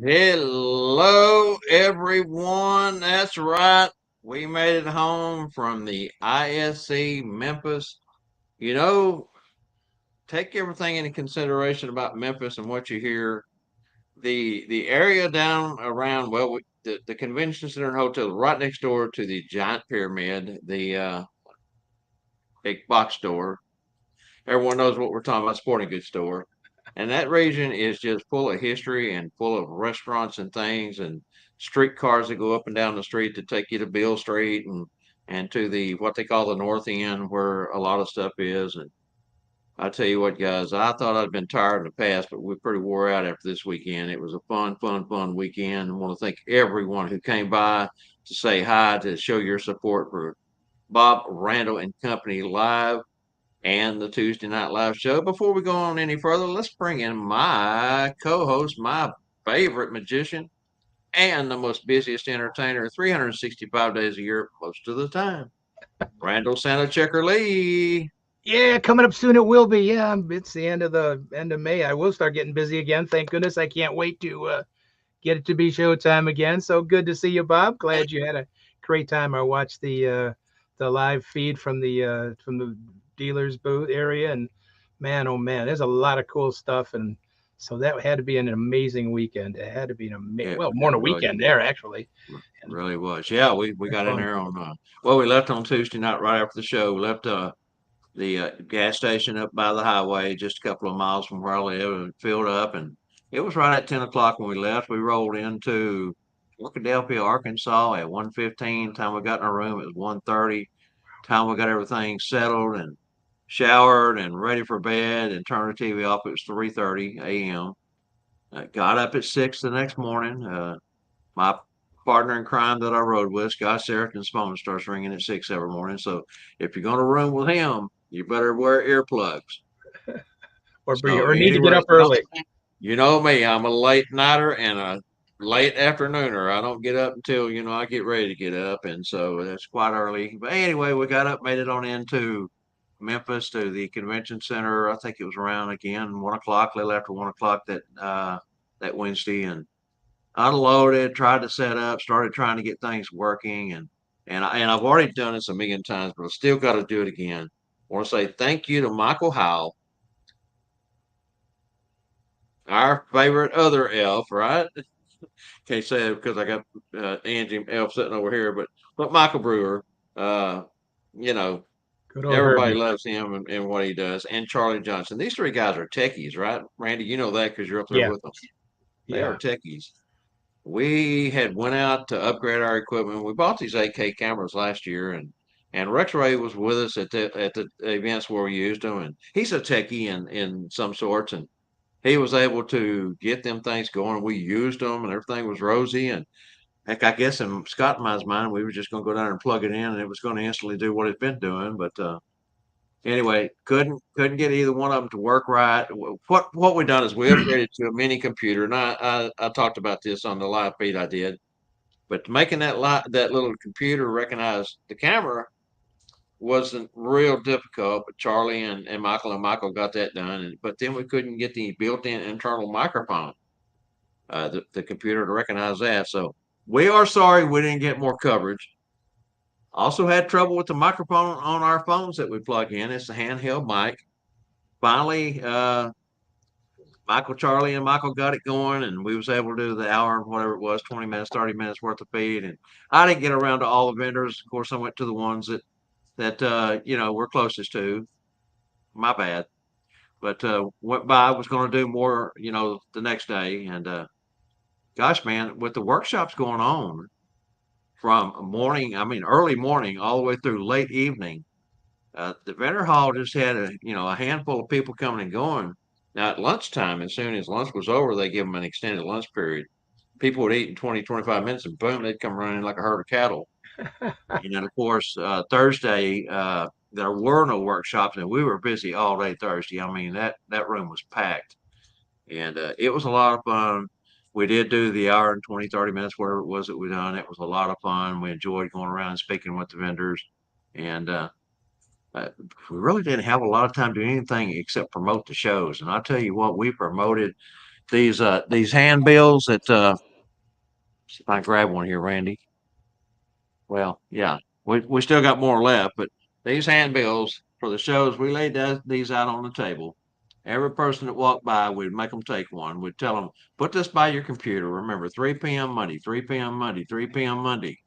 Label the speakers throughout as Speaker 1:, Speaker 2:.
Speaker 1: Hello, everyone. That's right. We made it home from the ISC Memphis. You know, take everything into consideration about Memphis and what you hear. The area down around the convention center and hotel right next door to the giant pyramid, the big box store. Everyone knows what we're talking about, sporting goods store. And that region is just full of history and full of restaurants and things and streetcars that go up and down the street to take you to Beale Street and to the what they call the North End where a lot of stuff is. And I tell you what, guys, I thought I'd been tired in the past, but we're pretty wore out after this weekend. It was a fun weekend. I want to thank everyone who came by to say hi, to show your support for Bob Randall and Company Live and the Tuesday Night Live show. Before we go on any further, let's bring in my co host, my favorite magician, and the most busiest entertainer 365 days a year, most of the time, Randall Santa Checker Lee.
Speaker 2: Yeah, coming up soon it will be. Yeah, it's the end of May. I will start getting busy again. Thank goodness. I can't wait to get it to be showtime again. So good to see you, Bob. Glad you had a great time. I watched the live feed from the dealer's booth area, and man, oh man, there's a lot of cool stuff. And so that had to be an amazing weekend. It had to be more
Speaker 1: It
Speaker 2: than a
Speaker 1: really
Speaker 2: weekend there actually, and
Speaker 1: really was. Yeah, we got in
Speaker 2: fun.
Speaker 1: there on, well, we left on Tuesday night right after the show. We left the gas station up by the highway, just a couple of miles from where I live, and filled up. And it was right at 10 o'clock when we left. We rolled into Arkadelphia, Arkansas at 1:15. Time we got in our room, it was 1:30. Time we got everything settled and showered and ready for bed and turned the TV off, it was 3:30 a.m. Got up at 6 the next morning. My partner in crime that I rode with, Scott Seraton's phone starts ringing at 6 every morning. So if you're going to room with him, you better wear earplugs. So
Speaker 2: Or need to get
Speaker 1: anyway,
Speaker 2: up early.
Speaker 1: you know me, I'm a late nighter and a late afternooner. I don't get up until, I get ready to get up. And so that's quite early. But anyway, we got up, made it on into Memphis to the convention center. I think it was around again 1 o'clock, a little after 1 o'clock that Wednesday, and unloaded, tried to set up, started trying to get things working, and I've already done this a million times, but I still got to do it again. I want to say thank you to Michael Howell, our favorite other elf, right? Can't say it because I got Angie Elf sitting over here, but Michael Brewer, uh, you know,
Speaker 2: Good old
Speaker 1: everybody
Speaker 2: Herbie.
Speaker 1: loves him and what he does, and Charlie Johnson. These three guys are techies, right? Randy, you know that because you're up there
Speaker 2: Yeah,
Speaker 1: with them. They are
Speaker 2: yeah.
Speaker 1: techies. We had went out to upgrade our equipment. We bought these 8K cameras last year, and Rex Ray was with us at the events where we used them, and he's a techie in some sorts, and he was able to get them things going. We used them, and everything was rosy. And heck, I guess in Scott and I's mind, we were just going to go down and plug it in, and it was going to instantly do what it's been doing. But anyway, couldn't get either one of them to work right. What we done is we upgraded to a mini computer, and I talked about this on the live feed I did. But making that little computer recognize the camera wasn't real difficult. But Charlie and Michael got that done. But then we couldn't get the built-in internal microphone, the computer to recognize that. So we are sorry we didn't get more coverage. Also had trouble with the microphone on our phones that we plug in. It's a handheld mic. Finally, Charlie, and Michael got it going, and we was able to do the hour and whatever it was, 20 minutes, 30 minutes worth of feed. And I didn't get around to all the vendors. Of course, I went to the ones that we're closest to. My bad. But went by. Was going to do more, the next day. And gosh, man, with the workshops going on from morning, I mean early morning, all the way through late evening, the vendor hall just had a handful of people coming and going. Now at lunchtime, as soon as lunch was over, they give them an extended lunch period. People would eat in 20, 25 minutes, and boom, they'd come running like a herd of cattle. And then, of course, Thursday, there were no workshops, and we were busy all day Thursday. I mean, that room was packed, and it was a lot of fun. We did do the hour and 20, 30 minutes, whatever it was that we done. It was a lot of fun. We enjoyed going around and speaking with the vendors, and uh, we really didn't have a lot of time to do anything except promote the shows. And I tell you what, we promoted these handbills that see if I can grab one here, Randy. Well, yeah, we still got more left, but these handbills for the shows, we laid these out on the table. Every person that walked by, we'd make them take one. We'd tell them, put this by your computer. Remember, 3 p.m. Monday, 3 p.m. Monday, 3 p.m. Monday,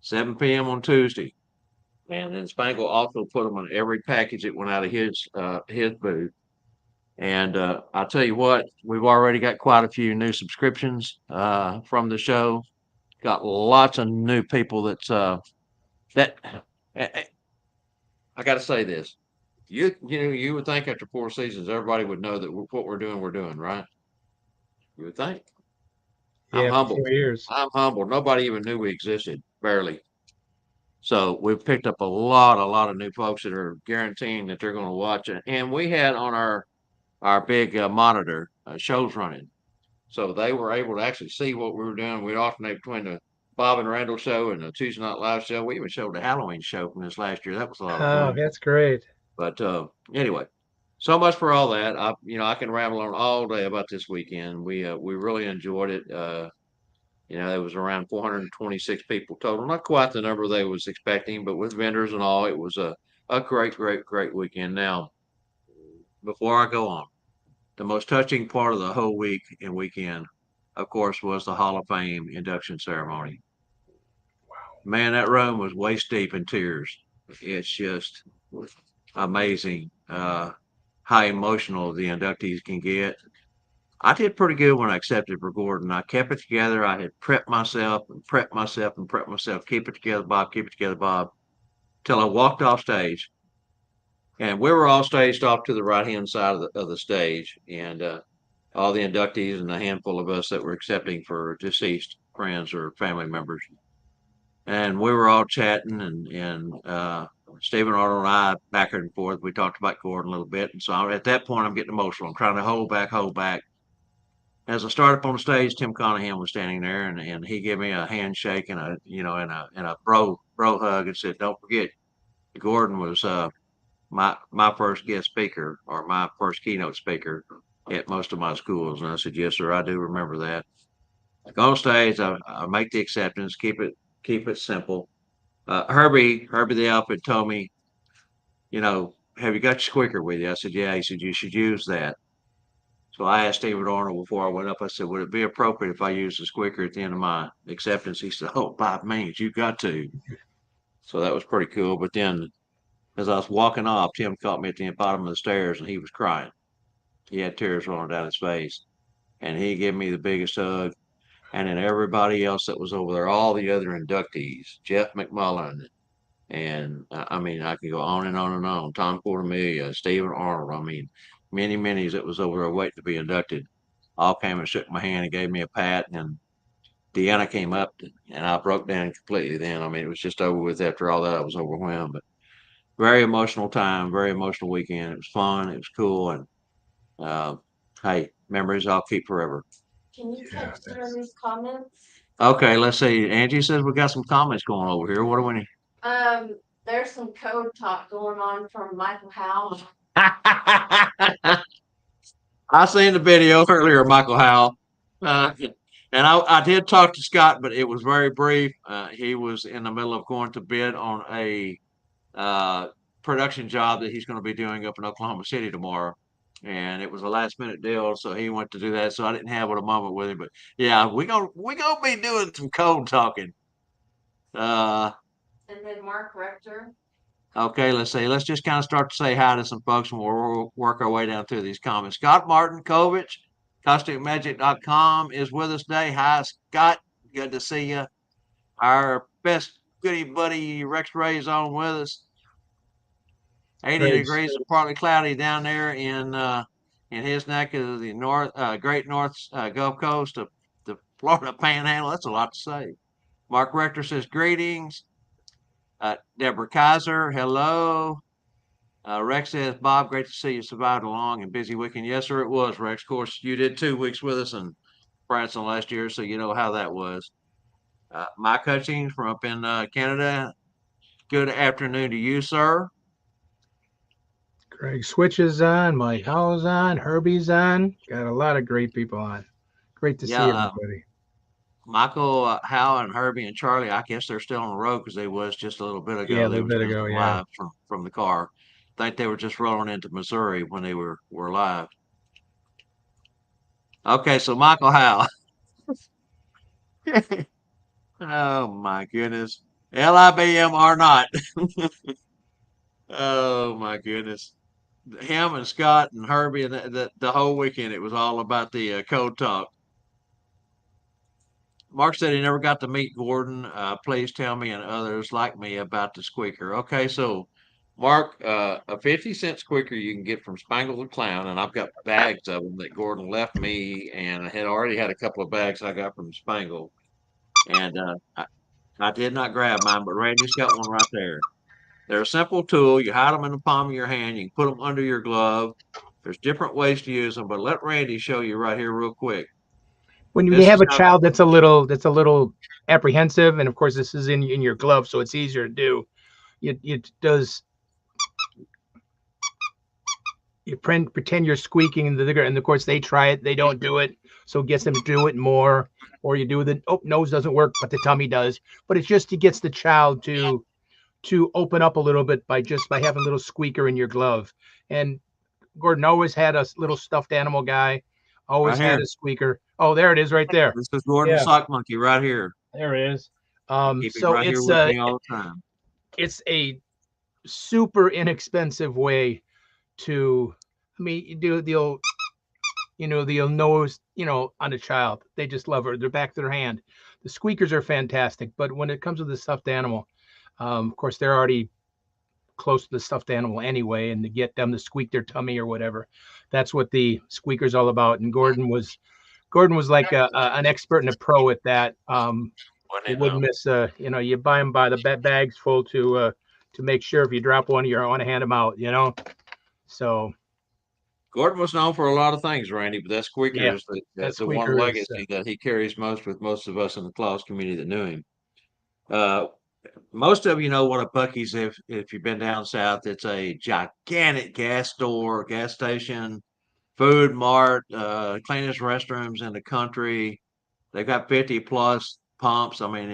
Speaker 1: 7 p.m. on Tuesday. And then Spangle also put them on every package that went out of his booth. And I'll tell you what, we've already got quite a few new subscriptions from the show. Got lots of new people that I got to say this. You would think after 4 seasons, everybody would know that what we're doing, right? You would think. I'm
Speaker 2: Yeah, for
Speaker 1: humble.
Speaker 2: 4 years.
Speaker 1: I'm humble. Nobody even knew we existed, barely. So we've picked up a lot of new folks that are guaranteeing that they're going to watch it. And we had on our big monitor shows running, so they were able to actually see what we were doing. We'd alternate between the Bob and Randall show and the Tuesday Night Live show. We even showed the Halloween show from this last year. That was a lot of
Speaker 2: Oh,
Speaker 1: fun.
Speaker 2: that's great.
Speaker 1: But anyway, so much for all that. I can ramble on all day about this weekend. We really enjoyed it. It was around 426 people total. Not quite the number they was expecting, but with vendors and all, it was a great, great, great weekend. Now, before I go on, the most touching part of the whole week and weekend, of course, was the Hall of Fame induction ceremony. Man, that room was waist deep in tears. It's just amazing how emotional the inductees can get. I did pretty good when I accepted for Gordon. I kept it together. I had prepped myself and prepped myself and prepped myself. Keep it together, Bob. Keep it together, Bob. Till I walked off stage, and we were all staged off to the right hand side of the stage, and all the inductees and a handful of us that were accepting for deceased friends or family members. And we were all chatting, and Stephen Arnold and I back and forth. We talked about Gordon a little bit, and so at that point, I'm getting emotional. I'm trying to hold back. As I started up on the stage, Tim Conahan was standing there, and he gave me a handshake and a bro hug and said, "Don't forget, Gordon was my first guest speaker or my first keynote speaker at most of my schools." And I said, "Yes, sir, I do remember that." I go on stage, I make the acceptance, keep it simple. Herbie the outfit told me, have you got your squeaker with you? I said, yeah. He said, you should use that. So I asked David Arnold before I went up, I said, would it be appropriate if I used the squeaker at the end of my acceptance? He said, oh, by means, you got to. So that was pretty cool. But then as I was walking off, Tim caught me at the bottom of the stairs and he was crying. He had tears rolling down his face. And he gave me the biggest hug. And then everybody else that was over there, all the other inductees, Jeff McMullen, and I mean, I can go on and on and on. Tom Cordemelia, Stephen Arnold. I mean, many, many that was over there waiting to be inducted all came and shook my hand and gave me a pat. And Deanna came up and I broke down completely then. I mean, it was just over with after all that. I was overwhelmed. But very emotional time, very emotional weekend. It was fun. It was cool. And uh, hey, memories I'll keep forever. Can you
Speaker 2: Yeah,
Speaker 1: catch some of
Speaker 2: that's
Speaker 1: these comments? Okay, let's see. Angie says we got some comments going over here. What do we need? There's some code talk going on from Michael Howell. I seen the video earlier, Michael Howell. And I did talk to Scott, but it was very brief. He was in the middle of going to bid on a uh, production job that he's going to be doing up in Oklahoma City tomorrow. And it was a last minute deal, so he went to do that. So I didn't have it a moment with him, but yeah, we gonna be doing some code talking. Uh, and then Mark Rector. Okay, let's see. Let's just kind of start to say hi to some folks and we'll work our way down through these comments. Scott Martin Kovich, CostumicMagic.com is with us today. Hi, Scott. Good to see you. Our best goody buddy Rex Ray is on with us. 80
Speaker 2: great.
Speaker 1: degrees and partly cloudy down there in his neck of the Great North Gulf Coast of the Florida Panhandle. That's a lot to say. Mark Rector says greetings. Deborah Kaiser, hello. Rex says, Bob, great to see you survived a long and busy weekend. Yes, sir, it was, Rex. Of course, you did 2 weeks with us in Branson last year, so you know how that was. Mike Hutchings from up in Canada. Good afternoon to you, sir.
Speaker 2: Greg Switch is on. Mike Howell's on. Herbie's on. Got a lot of great people on. Great to
Speaker 1: Yeah,
Speaker 2: see everybody.
Speaker 1: Michael, Hal, and Herbie and Charlie. I guess they're still on the road because they was just a little bit
Speaker 2: Yeah,
Speaker 1: ago.
Speaker 2: a
Speaker 1: They
Speaker 2: little
Speaker 1: was
Speaker 2: bit
Speaker 1: just
Speaker 2: ago. Yeah.
Speaker 1: live from the car. I think they were just rolling into Missouri when they were live. Okay, so Michael Hal. Oh my goodness. LIBM or not. Oh my goodness. Him and Scott and Herbie and the whole weekend it was all about the code talk. Mark said he never got to meet Gordon. Please tell me and others like me about the squeaker. Okay, so Mark, a 50-cent squeaker you can get from Spangle the Clown, and I've got bags of them that Gordon left me, and I had already had a couple of bags I got from Spangle, and I did not grab mine, but Randy's got one right there. They're a simple tool. You hide them in the palm of your hand. You can put them under your glove. There's different ways to use them, but let Randy show you right here real quick.
Speaker 2: When you
Speaker 1: This
Speaker 2: have
Speaker 1: is
Speaker 2: a
Speaker 1: how.
Speaker 2: child that's a little apprehensive, and of course this is in your glove, so it's easier to do. It does you pretend you're squeaking and of course they try it, they don't do it, so it gets them to do it more. Or you do the nose doesn't work, but the tummy does. But it's just it gets the child to open up a little bit by having a little squeaker in your glove. And Gordon always had a little stuffed animal guy,
Speaker 1: Right
Speaker 2: always had
Speaker 1: here.
Speaker 2: a squeaker. Oh, there it is, right there.
Speaker 1: This is Gordon
Speaker 2: Yeah,
Speaker 1: Sock Monkey right here.
Speaker 2: there it is.
Speaker 1: I keep him
Speaker 2: So
Speaker 1: right here with me all the time.
Speaker 2: it's a super inexpensive way to. I mean, you do the old the nose, on a child. They just love her. They're back to their hand. The squeakers are fantastic, but when it comes to the stuffed animal, of course, they're already close to the stuffed animal anyway, and to get them to squeak their tummy or whatever, that's what the squeaker's all about. And Gordon was like an expert and a pro at that.
Speaker 1: Wasn't
Speaker 2: He
Speaker 1: it though?
Speaker 2: wouldn't miss. You buy them by the bags full to make sure if you drop one, you want to hand them out. So
Speaker 1: Gordon was known for a lot of things, Randy, but that squeaker
Speaker 2: yeah,
Speaker 1: is
Speaker 2: that
Speaker 1: the one
Speaker 2: squeaker is.
Speaker 1: legacy that he carries most with most of us in the Claus community that knew him. Uh, Most of you know what a Buc-ee's if you've been down south. It's a gigantic gas store, gas station, food mart, cleanest restrooms in the country. They've got 50 plus pumps. I mean,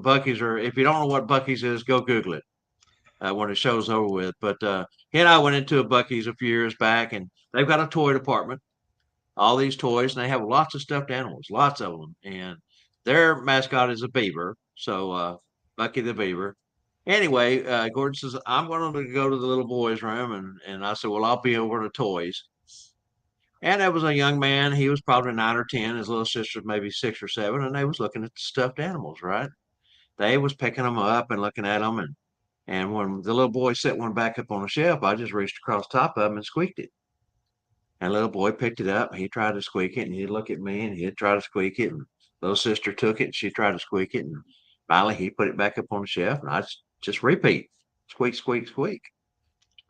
Speaker 1: Buc-ee's are. If you don't know what Buc-ee's is, go Google it when the show's over with. But he and I went into a Buc-ee's a few years back, and they've got a toy department. All these toys, and they have lots of stuffed animals, lots of them. And their mascot is a beaver. So Bucky the beaver. Anyway, Gordon says, I'm going to go to the little boys' room. And I said, well, I'll be over to toys. And there was a young man. He was probably 9 or 10. His little sister was maybe 6 or 7. And they was looking at the stuffed animals, right? They was picking them up and looking at them. And when the little boy set one back up on the shelf, I just reached across top of him and squeaked it. And little boy picked it up. He tried to squeak it, and he'd look at me, and he'd try to squeak it. And little sister took it, and she tried to squeak it. And finally, he put it back up on the shelf, and I just repeat, squeak, squeak, squeak.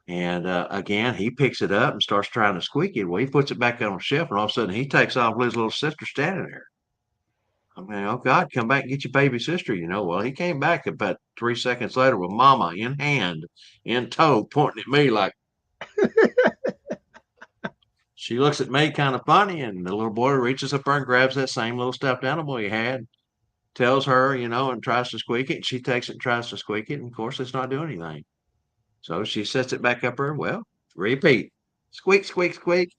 Speaker 1: And again, he picks it up and starts trying to squeak it. Well, he puts it back on the shelf, and all of a sudden, he takes off with his little sister standing there. I mean, oh God, come back and get your baby sister. Well, he came back about 3 seconds later with Mama in hand, in tow, pointing at me like, she looks at me kind of funny, and the little boy reaches up there and grabs that same little stuffed animal he had, tells her, and tries to squeak it. And she takes it and tries to squeak it. And of course, it's not doing anything. So she sets it back up there. Well, repeat, squeak, squeak, squeak.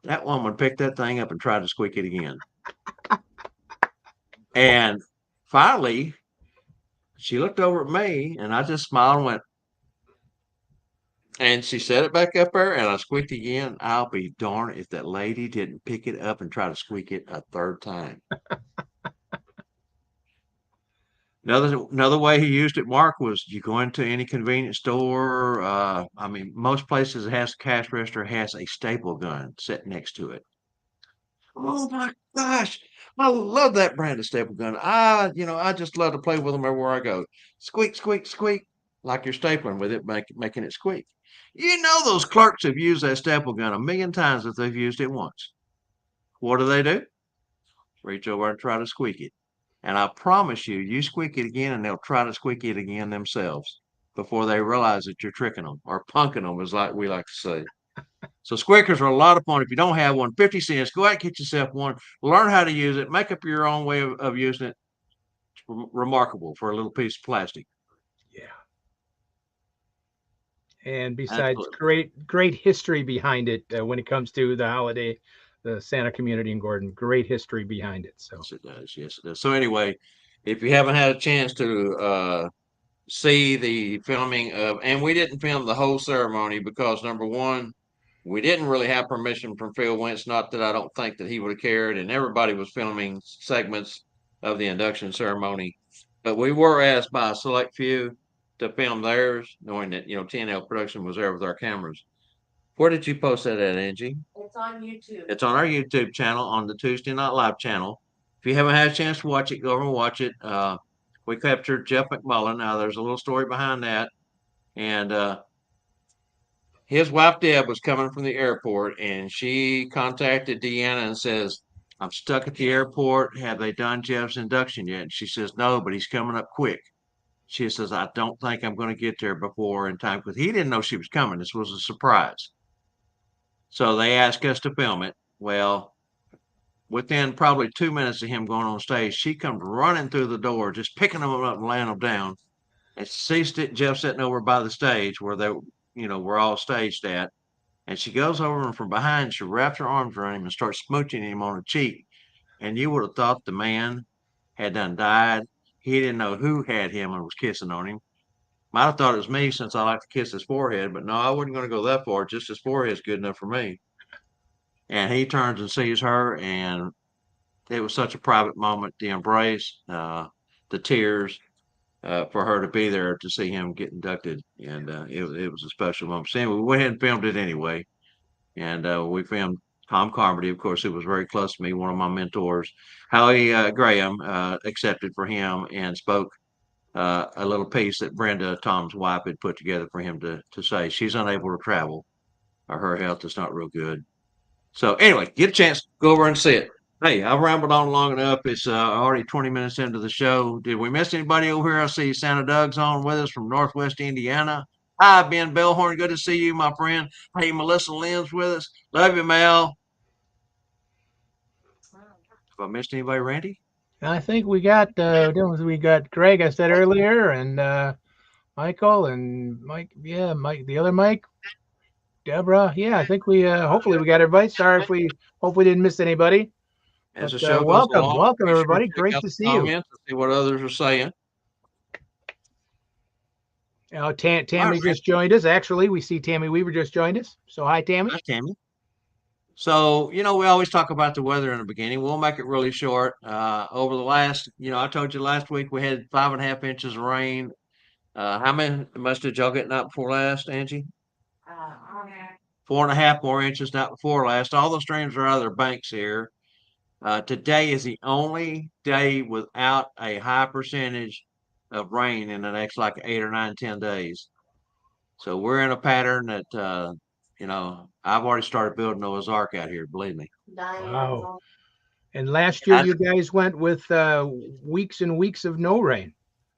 Speaker 1: That woman picked that thing up and tried to squeak it again. And finally, she looked over at me, and I just smiled and went, and she set it back up there, and I squeaked again. I'll be darned if that lady didn't pick it up and try to squeak it a third time. Another way he used it, Mark, was you go into any convenience store. I mean, most places that has a cash register has a staple gun set next to it. Oh my gosh, I love that brand of staple gun. I just love to play with them everywhere I go. Squeak, squeak, squeak, like you're stapling with it, making it squeak. Those clerks have used that staple gun a million times if they've used it once. What do? Reach over and try to squeak it. And I promise you, you squeak it again and they'll try to squeak it again themselves. before they realize that you're tricking them or punking them, as like we like to say. So squeakers are a lot of fun. If you don't have one, 50 cents. Go out and get yourself one. Learn how to use it. Make up your own way of using it. It's remarkable for a little piece of plastic.
Speaker 2: Yeah. And besides,
Speaker 1: Absolutely.
Speaker 2: great history behind it when it comes to the holiday, the Santa community in Gordon. Great history behind it. So
Speaker 1: Yes, it does. Yes, it does. So anyway, if you haven't had a chance to see the filming of, and we didn't film the whole ceremony because number one, we didn't really have permission from Phil Wentz. Not that I don't think that he would have cared, and everybody was filming segments of the induction ceremony, but we were asked by a select few to film theirs, knowing that TNL Production was there with our cameras. Where did you post that at, Angie? It's on YouTube. It's on our YouTube channel on the Tuesday Night Live channel. If you haven't had a chance to watch it, go over and watch it. We captured Jeff McMullen. Now, there's a little story behind that. And his wife, Deb, was coming from the airport, and she contacted Deanna and says, I'm stuck at the airport. Have they done Jeff's induction yet? And she says, no, but he's coming up quick. She says, I don't think I'm going to get there before in time because he didn't know she was coming. This was a surprise. So they asked us to film it. Well, within probably 2 minutes of him going on stage, she comes running through the door, just picking them up and laying them down. And she sees Jeff sitting over by the stage where we're all staged at. And she goes over and from behind, she wraps her arms around him and starts smooching him on the cheek. And you would have thought the man had done died. He didn't know who had him and was kissing on him. Might have thought it was me since I like to kiss his forehead, but no, I wasn't going to go that far. Just his forehead's good enough for me. And he turns and sees her, and it was such a private moment. The embrace, the tears, for her to be there to see him get inducted, and it was a special moment. So anyway, we went ahead and filmed it anyway, and we filmed Tom Carmody, of course, who was very close to me, one of my mentors. Howie Graham accepted for him and spoke a little piece that Brenda, Tom's wife, had put together for him to say. She's unable to travel, or her health is not real good. So anyway, get a chance, go over and see it. Hey, I've rambled on long enough. It's already 20 minutes into the show. Did we miss anybody over here? I see Santa Doug's on with us from Northwest Indiana. Hi, Ben Bellhorn. Good to see you, my friend. Hey, Melissa Lynn's with us. Love you, Mel. Have I missed anybody, Randy?
Speaker 2: I think we got Greg. I said earlier, and Michael and Mike. Yeah, Mike. The other Mike. Deborah. Yeah, I think we. Hopefully, we got everybody. Sorry if we. Hope we didn't miss anybody.
Speaker 1: As
Speaker 2: But
Speaker 1: the show goes
Speaker 2: welcome,
Speaker 1: along,
Speaker 2: welcome
Speaker 1: be sure to
Speaker 2: everybody.
Speaker 1: check
Speaker 2: Great
Speaker 1: out
Speaker 2: to
Speaker 1: the
Speaker 2: see you.
Speaker 1: comments and see what others are saying. All right,
Speaker 2: Tammy
Speaker 1: Randy.
Speaker 2: just joined us. Actually, we see Tammy Weaver just joined us. So hi, Tammy.
Speaker 1: Hi, Tammy. So, we always talk about the weather in the beginning. We'll make it really short. Over the last, I told you last week we had 5.5 inches of rain. How much did y'all get night before last, Angie? Okay. 4.5 more inches night before last. All the streams are out of their banks here. Today is the only day without a high percentage of rain in the next like 8 or 9, 10 days. So we're in a pattern that, I've already started building Noah's Ark out here, believe me.
Speaker 2: Wow. And last year
Speaker 1: And,
Speaker 2: you guys went with weeks and weeks of no rain.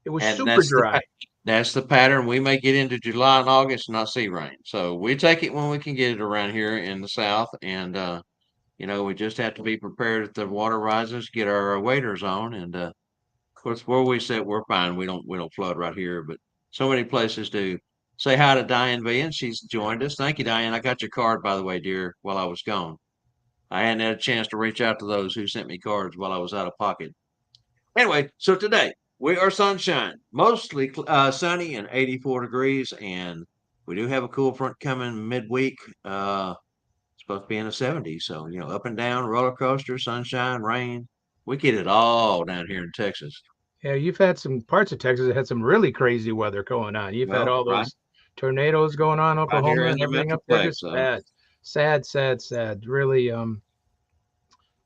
Speaker 2: It was
Speaker 1: and
Speaker 2: super dry.
Speaker 1: that's the pattern. We may get into July and August and not see rain. So we take it when we can get it around here in the South. And, we just have to be prepared if the water rises, get our waders on. And, of course, where we sit, we're fine. We don't flood right here, but so many places do. Say hi to Diane V, and she's joined us. Thank you, Diane. I got your card, by the way, dear, while I was gone. I hadn't had a chance to reach out to those who sent me cards while I was out of pocket. Anyway, so today we are sunshine, mostly sunny and 84 degrees, and we do have a cool front coming midweek. Supposed to be in the 70s, so up and down roller coaster, sunshine, rain. We get it all down here in Texas.
Speaker 2: Yeah, you've had some parts of Texas that had some really crazy weather going on. You've had
Speaker 1: Well,
Speaker 2: all
Speaker 1: right,
Speaker 2: those tornadoes going on,
Speaker 1: right here
Speaker 2: Oklahoma
Speaker 1: in
Speaker 2: and
Speaker 1: the
Speaker 2: everything up there.
Speaker 1: Metroplex.
Speaker 2: Just sad, sad, sad, sad. Really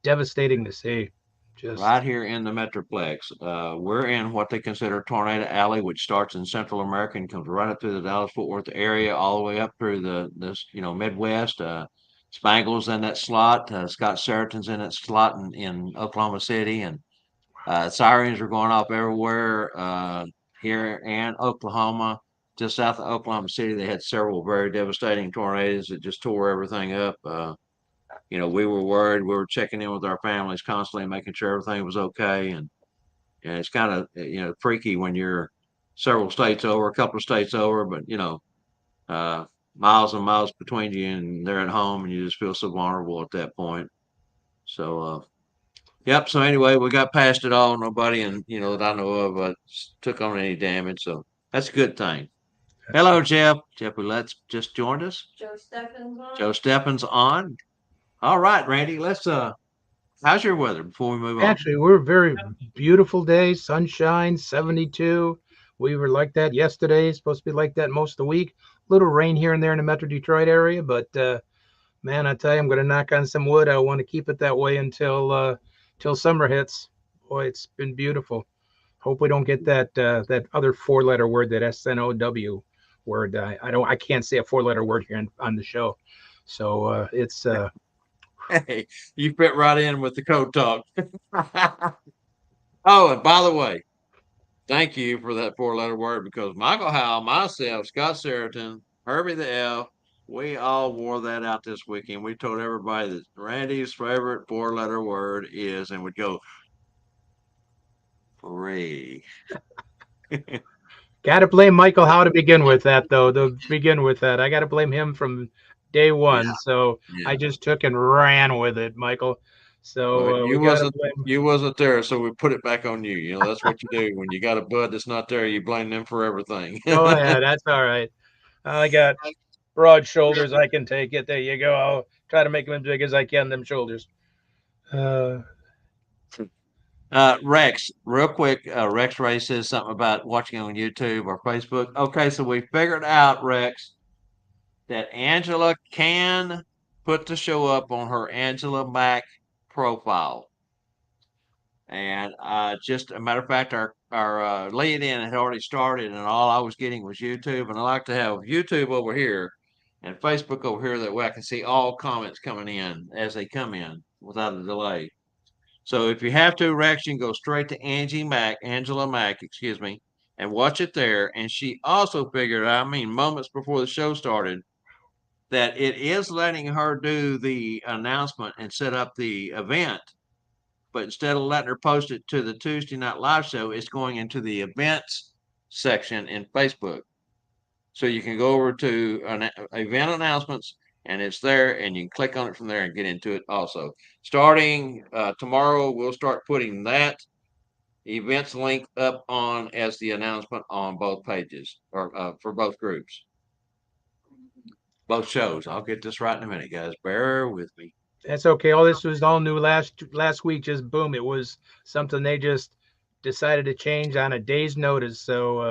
Speaker 2: devastating to see. Just
Speaker 1: Right here in the Metroplex. We're in what they consider Tornado Alley, which starts in Central America and comes right up through the Dallas-Fort Worth area, all the way up through this Midwest. Spangles in that slot. Scott Sheraton's in that slot in Oklahoma City, and sirens are going off everywhere here in Oklahoma. just south of Oklahoma City. They had several very devastating tornadoes that just tore everything up. We were worried. We were checking in with our families constantly, making sure everything was okay. And it's kind of freaky when you're several states over, a couple of states over, but uh, miles and miles between you, and they're at home, and you just feel so vulnerable at that point. So, yep. So anyway, we got past it all. Nobody, and that I know of, took on any damage. So that's a good thing.
Speaker 2: That's
Speaker 1: Hello,
Speaker 2: good.
Speaker 1: Jeff. Jeff Let's just joined us. Joe Steffens on. Joe Steffens on. All right, Randy. Let's. How's your weather before we move on?
Speaker 2: Actually, we're very beautiful day, sunshine, 72. We were like that yesterday. Supposed to be like that most of the week. Little rain here and there in the Metro Detroit area, but man, I tell you, I'm going to knock on some wood. I want to keep it that way until summer hits. Boy, it's been beautiful. Hope we don't get that other four-letter word, that SNOW word. I can't say a four-letter word here on the show. So it's
Speaker 1: Hey, you fit right in with the code talk. Oh, and by the way, thank you for that four-letter word because Michael Howell, myself, Scott Seriton, Herbie the Elf, we all wore that out this weekend. We told everybody that Randy's favorite four-letter word is, and would go free.
Speaker 2: got to blame Michael Howe to begin with that, though. To begin with that, I got to blame him from day
Speaker 1: Yeah,
Speaker 2: one. So
Speaker 1: yeah.
Speaker 2: I just took and ran with it, Michael.
Speaker 1: Well,
Speaker 2: So
Speaker 1: you
Speaker 2: we got to
Speaker 1: wasn't
Speaker 2: blame.
Speaker 1: you wasn't there, so we put it back on you. That's what you do when you got a bud that's not there. You blame them for everything.
Speaker 2: Go ahead. That's all right. I got broad shoulders. I can take it. There you go. I'll try to make them as big as I can. Them shoulders. Uh,
Speaker 1: Rex, real quick, Rex Ray says something about watching on YouTube or Facebook. Okay, so we figured out, Rex, that Angela can put the show up on her Angela Mack profile. And just a matter of fact, our lead in had already started, and all I was getting was YouTube. And I like to have YouTube over here and Facebook over here. That way I can see all comments coming in as they come in without a delay. So if you have to, Rex, you can go straight to Angela Mack, excuse me, and watch it there. And she also figured out, I mean, moments before the show started, that it is letting her do the announcement and set up the event. But instead of letting her post it to the Tuesday Night Live show, it's going into the events section in Facebook. So you can go over to event announcements and it's there and you can click on it from there and get into it also. Starting tomorrow, we'll start putting that events link up on as the announcement on both pages or for both groups, both shows. I'll get this right in a minute, guys. Bear with me.
Speaker 2: that's okay. All this was all new last week. Just boom, it was something they just decided to change on a day's notice. So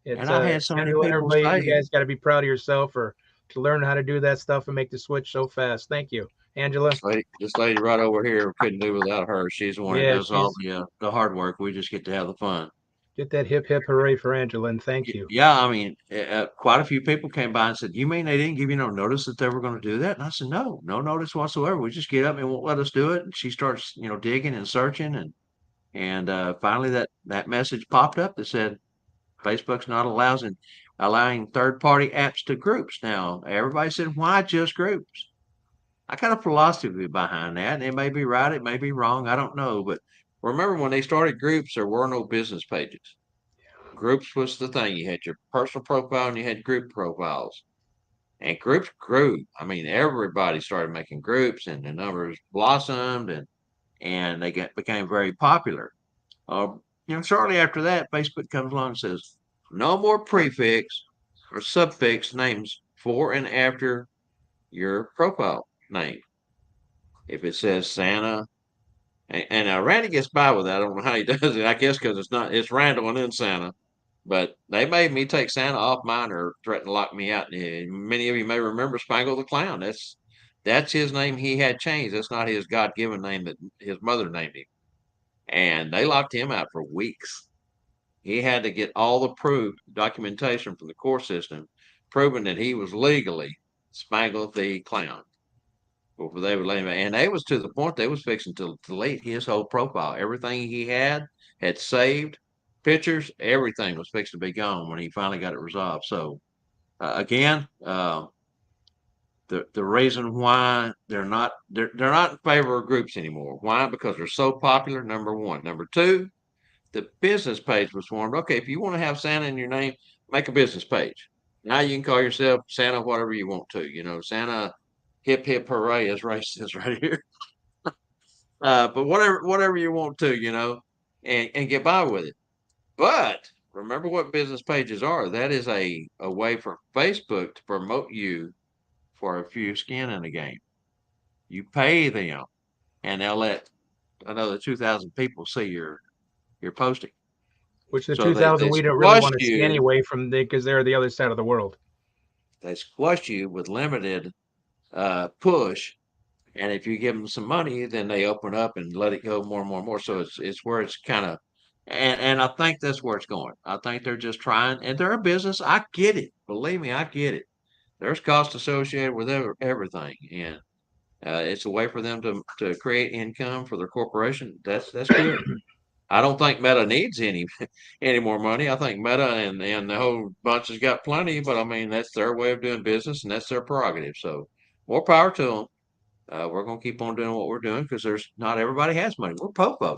Speaker 1: And
Speaker 2: it's
Speaker 1: I've had so many
Speaker 2: Angela,
Speaker 1: people
Speaker 2: everybody, you
Speaker 1: say,
Speaker 2: guys got to be proud of yourself for to learn how to do that stuff and make the switch so fast. Thank you, Angela.
Speaker 1: this lady right over here couldn't do without her. She's the one that
Speaker 2: Yeah,
Speaker 1: does all
Speaker 2: she's
Speaker 1: the hard work. We just get to have the fun.
Speaker 2: get that hip hip hooray for Angela and thank you.
Speaker 1: Yeah, I mean, quite a few people came by and said, "You mean they didn't give you no notice that they were going to do that?" And I said, "No, no notice whatsoever. We just get up and won't let us do it." And she starts, digging and searching, and finally that message popped up that said Facebook's not allowing third party apps to groups. Now everybody said, "Why just groups?" I got a philosophy behind that, and it may be right, it may be wrong, I don't know. But remember, when they started groups, there were no business pages. Groups was the thing. You had your personal profile and you had group profiles. And groups grew. I mean, everybody started making groups and the numbers blossomed and they became very popular. Shortly after that, Facebook comes along and says, no more prefix or suffix names for and after your profile name. If it says Santa, and Randy gets by with that. I don't know how he does it. I guess because it's Randall and then Santa. But they made me take Santa off mine or threatened to lock me out. Many of you may remember Spangle the Clown. That's his name he had changed. That's not his God given name that his mother named him. And they locked him out for weeks. He had to get all the proof documentation from the court system proving that he was legally Spangle the Clown before they would let him. And they was to the point they was fixing to delete his whole profile. Everything he had saved pictures, everything was fixed to be gone when he finally got it resolved. So again, the reason why they're not in favor of groups anymore. Why? Because they're so popular. Number one. Number two, the business page was formed. Okay, if you want to have Santa in your name, make a business page. Now you can call yourself Santa whatever you want to. You know, Santa hip hip hooray, as Ray says right here. But whatever you want to, and get by with it. But remember what business pages are. That is a way for Facebook to promote you for a few skin in the game. You pay them, and they'll let another 2,000 people see your posting.
Speaker 2: Which the
Speaker 1: So
Speaker 2: 2,000
Speaker 1: they
Speaker 2: we don't really
Speaker 1: squash
Speaker 2: want to see
Speaker 1: you.
Speaker 2: anyway from because they're the other side of the world.
Speaker 1: They squash you with limited push, and if you give them some money, then they open up and let it go more and more and more. So it's where it's kind of, and I think that's where it's going. I think they're just trying, and they're a business. I get it. Believe me, I get it. There's cost associated with everything, and it's a way for them to create income for their corporation. That's good. I don't think Meta needs any more money. I think Meta and the whole bunch has got plenty, but I mean that's their way of doing business and that's their prerogative. So more power to them. We're gonna keep on doing what we're doing because there's not everybody has money. We're popo.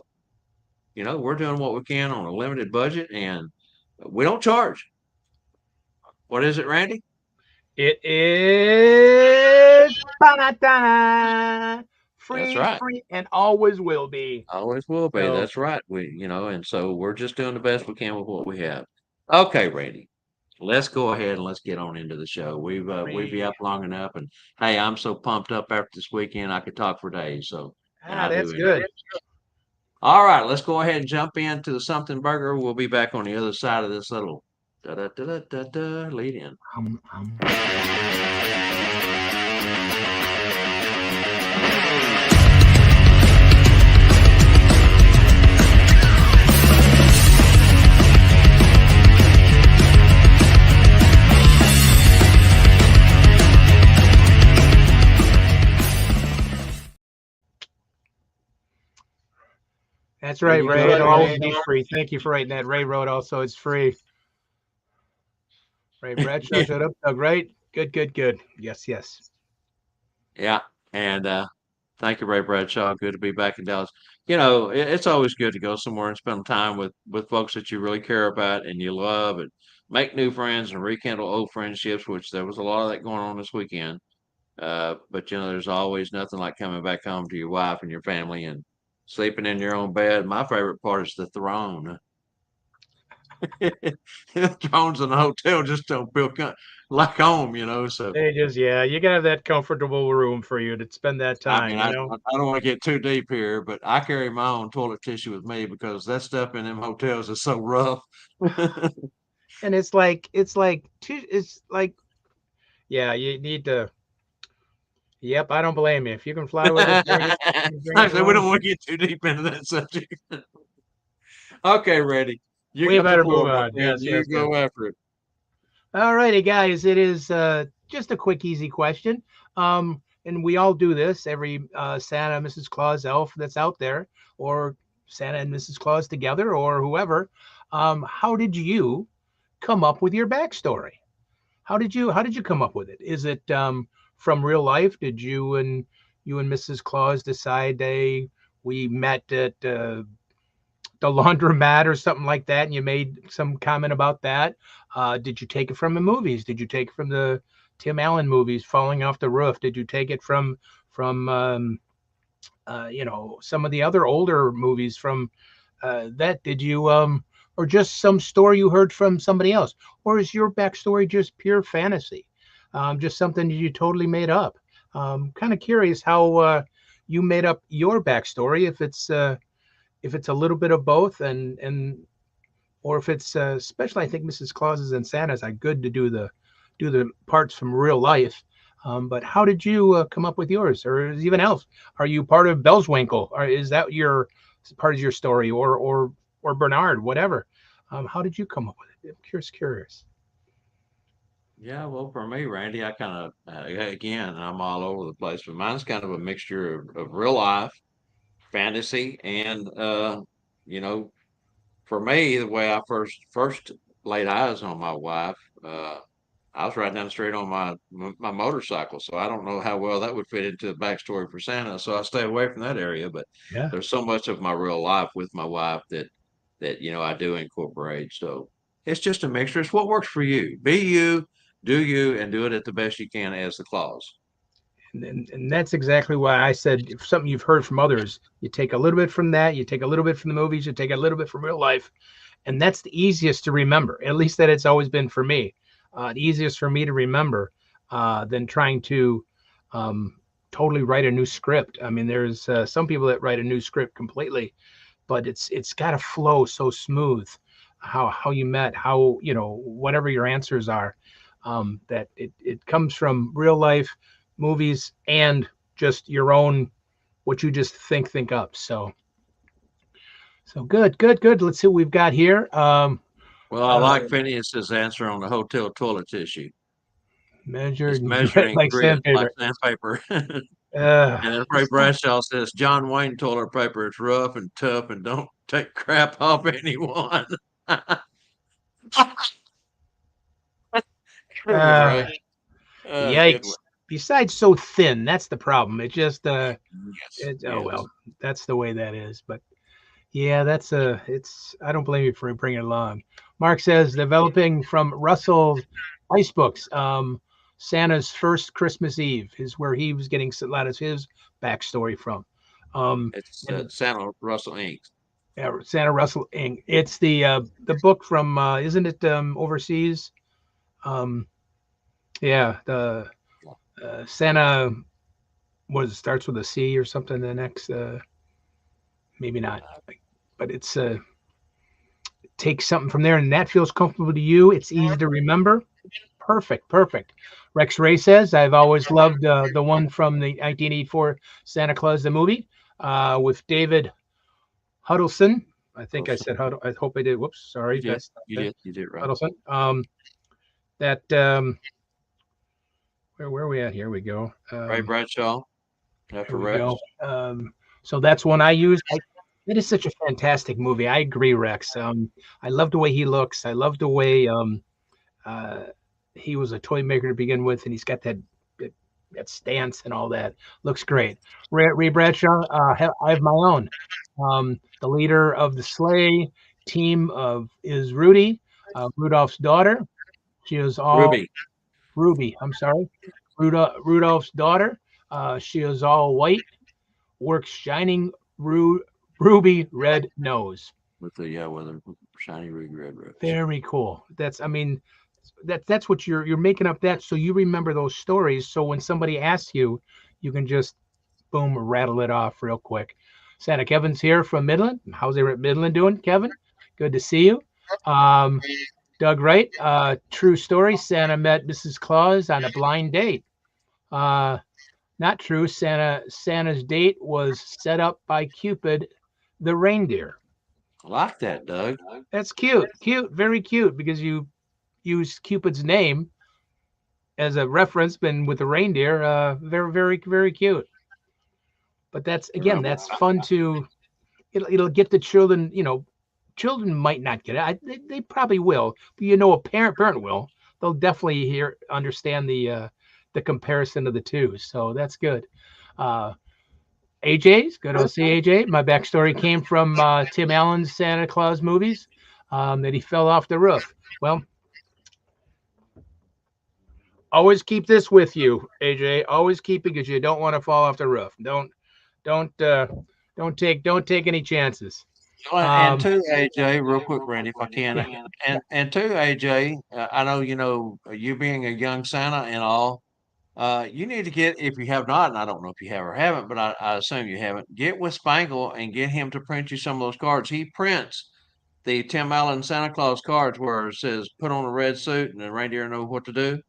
Speaker 1: We're doing what we can on a limited budget and we don't charge. What is it, Randy?
Speaker 2: It is ba-da-da,
Speaker 1: That's
Speaker 2: free,
Speaker 1: right.
Speaker 2: free, and always will be.
Speaker 1: Always will be.
Speaker 2: So,
Speaker 1: That's right. And so we're just doing the best we can with what we have. Okay, Randy. Let's go ahead and let's get on into the show. We've been
Speaker 2: free.
Speaker 1: up long enough, and hey, I'm so pumped up after this weekend I could talk for days. So, and I do
Speaker 2: That's
Speaker 1: anyway.
Speaker 2: good.
Speaker 1: All right, let's go ahead and jump into the something burger. We'll be back on the other side of this little da da da da da, da lead in.
Speaker 2: Um, um. That's
Speaker 1: There
Speaker 2: right,
Speaker 1: you
Speaker 2: Ray.
Speaker 1: go,
Speaker 2: It'll
Speaker 1: Randy.
Speaker 2: always be free. Thank you for writing that. Ray wrote also it's free. Ray Bradshaw showed up. Doug, right? Good, good, good. Yes, yes.
Speaker 1: Yeah, and thank you, Ray Bradshaw. Good to be back in Dallas. It's always good to go somewhere and spend time with folks that you really care about and you love, and make new friends and rekindle old friendships. Which there was a lot of that going on this weekend. But there's always nothing like coming back home to your wife and your family and sleeping in your own bed. My favorite part is the throne. The thrones in the hotel just don't feel like home. So
Speaker 2: They just, yeah, you got to have that comfortable room for you to spend that
Speaker 1: I
Speaker 2: time,
Speaker 1: mean,
Speaker 2: you
Speaker 1: I
Speaker 2: know?
Speaker 1: I don't want to get too deep here, but I carry my own toilet tissue with me because that stuff in them hotels is so rough.
Speaker 2: And it's like, yeah, you need to, yep, I don't blame you. If you can fly with us, bring us
Speaker 1: Actually, we
Speaker 2: home.
Speaker 1: don't want to get too deep into that subject. Okay, ready. You
Speaker 2: We
Speaker 1: got the
Speaker 2: better move
Speaker 1: floor, my
Speaker 2: on.
Speaker 1: friend.
Speaker 2: Yes,
Speaker 1: You
Speaker 2: yes, yes.
Speaker 1: go after it.
Speaker 2: All righty, guys. It is just a quick, easy question. And we all do this every Santa, Mrs. Claus, elf that's out there, or Santa and Mrs. Claus together, or whoever. How did you come up with your backstory? How did you come up with it? Is it from real life? Did you and Mrs. Claus decide we met at the laundromat or something like that, and you made some comment about that? Did you take it from the movies? Did you take it from the Tim Allen movies, Falling Off the Roof? Did you take it from some of the other older movies from that? Did you or just some story you heard from somebody else, or is your backstory just pure fantasy, just something that you totally made up? Kind of curious how you made up your backstory, if it's a little bit of both, and or if it's especially, I think Mrs. Clauses and Santas are good to do the parts from real life. But how did you come up with yours, or is even else? Are you part of Bellswinkle, or is that your part of your story, or Bernard, whatever? How did you come up with it? I'm curious.
Speaker 1: Yeah, well, for me, Randy, I kind of, again, I'm all over the place, but mine's kind of a mixture of real life, fantasy, and, you know, for me, the way I first laid eyes on my wife, uh, I was right down the street on my motorcycle, so I don't know how well that would fit into the backstory for Santa. So I stay away from that area. But
Speaker 2: Yeah.
Speaker 1: there's so much of my real life with my wife that I do incorporate. So it's just a mixture. It's what works for you. Be you, do you, and do it at the best you can as the clause.
Speaker 2: And that's exactly why I said if something you've heard from others, you take a little bit from that, you take a little bit from the movies, you take a little bit from real life, and that's the easiest to remember. At least that it's always been for me. The easiest for me to remember than trying to um, totally write a new script. I mean, there's some people that write a new script completely, but it's got to flow so smooth. How you met, how whatever your answers are, that it comes from real life movies and just your own what you just think up. So good. Let's see what we've got here.
Speaker 1: Well, I
Speaker 2: Uh,
Speaker 1: like Phineas's answer on the hotel toilet tissue. It's
Speaker 2: Measured
Speaker 1: measuring
Speaker 2: like
Speaker 1: grit like
Speaker 2: sandpaper.
Speaker 1: sandpaper.
Speaker 2: Uh,
Speaker 1: And then Ray Bradshaw says John Wayne toilet paper is rough and tough and don't take crap off anyone. Good one,
Speaker 2: uh,
Speaker 1: Ray. Good one.
Speaker 2: Yikes. Besides, so thin. That's the problem. It just
Speaker 1: Yes,
Speaker 2: oh
Speaker 1: yes.
Speaker 2: well, that's the way that is. But yeah, that's a. It's. I don't blame you for bringing it along. Mark says developing from Russell's ice books. Santa's first Christmas Eve is where he was getting a lot of his backstory from.
Speaker 1: It's
Speaker 2: And
Speaker 1: Santa Russell Inc.
Speaker 2: Santa Russell Inc. It's the book from isn't it overseas? Um, yeah, the Santa was starts with a C or something. The next maybe not, but it's take something from there and that feels comfortable to you. It's easy to remember. Perfect. Rex Ray says, I've always loved the one from the 1984 Santa Claus, the movie, with David Huddleston. I think I
Speaker 1: Russell.
Speaker 2: said Huddle. I hope I did. Whoops,
Speaker 1: You
Speaker 2: sorry.
Speaker 1: did.
Speaker 2: That's not
Speaker 1: You
Speaker 2: that.
Speaker 1: did. You did right.
Speaker 2: Huddleston. That where are we at? Here we go.
Speaker 1: Ray Bradshaw
Speaker 2: Here
Speaker 1: after
Speaker 2: we go.
Speaker 1: Rex.
Speaker 2: So that's one I use. It is such a fantastic movie. I agree, Rex. I love the way he looks. I love the way uh, he was a toy maker to begin with, and he's got that, that stance and all that. Looks great. Ray Bradshaw, I have my own. The leader of the sleigh team of is Rudy, Rudolph's daughter. She is all
Speaker 1: Ruby
Speaker 2: Ruby. I'm sorry, Rudolph's daughter. She is all white, works shining ruby red nose.
Speaker 1: with the with a shiny ruby red rose.
Speaker 2: Very cool. That's I mean that's what you're making up that so you remember those stories. So when somebody asks you, you can just boom rattle it off real quick. Santa Kevin's here from Midland. How's everyone at Midland doing, Kevin? Good to see you. Um, Doug Wright, true story. Santa met Mrs. Claus on a blind date. Uh, Not true. Santa's date was set up by Cupid, the reindeer.
Speaker 1: I like that, Doug.
Speaker 2: That's cute, very cute because you use Cupid's name as a reference, been with the reindeer. Very cute. But that's again,
Speaker 1: Well,
Speaker 2: that's fun to. It'll get the children. Children might not get it. They probably will. But a parent will. They'll definitely understand the comparison of the two. So that's good. Uh, AJ's good old see AJ. My backstory came from Tim Allen's Santa Claus movies. That he fell off the roof. Well, always keep this with you, AJ. Always keep it because you don't want to fall off the roof. Don't uh, don't take any chances.
Speaker 1: and
Speaker 2: Um,
Speaker 1: to AJ, real quick, Randy, if I can,
Speaker 2: yeah,
Speaker 1: and to AJ, I know you being a young Santa and all. You need to get, if you have not, and I don't know if you have or haven't, but I assume you haven't, get with Spangle and get him to print you some of those cards. He prints the Tim Allen Santa Claus cards where it says put on a red suit and the reindeer know what to do.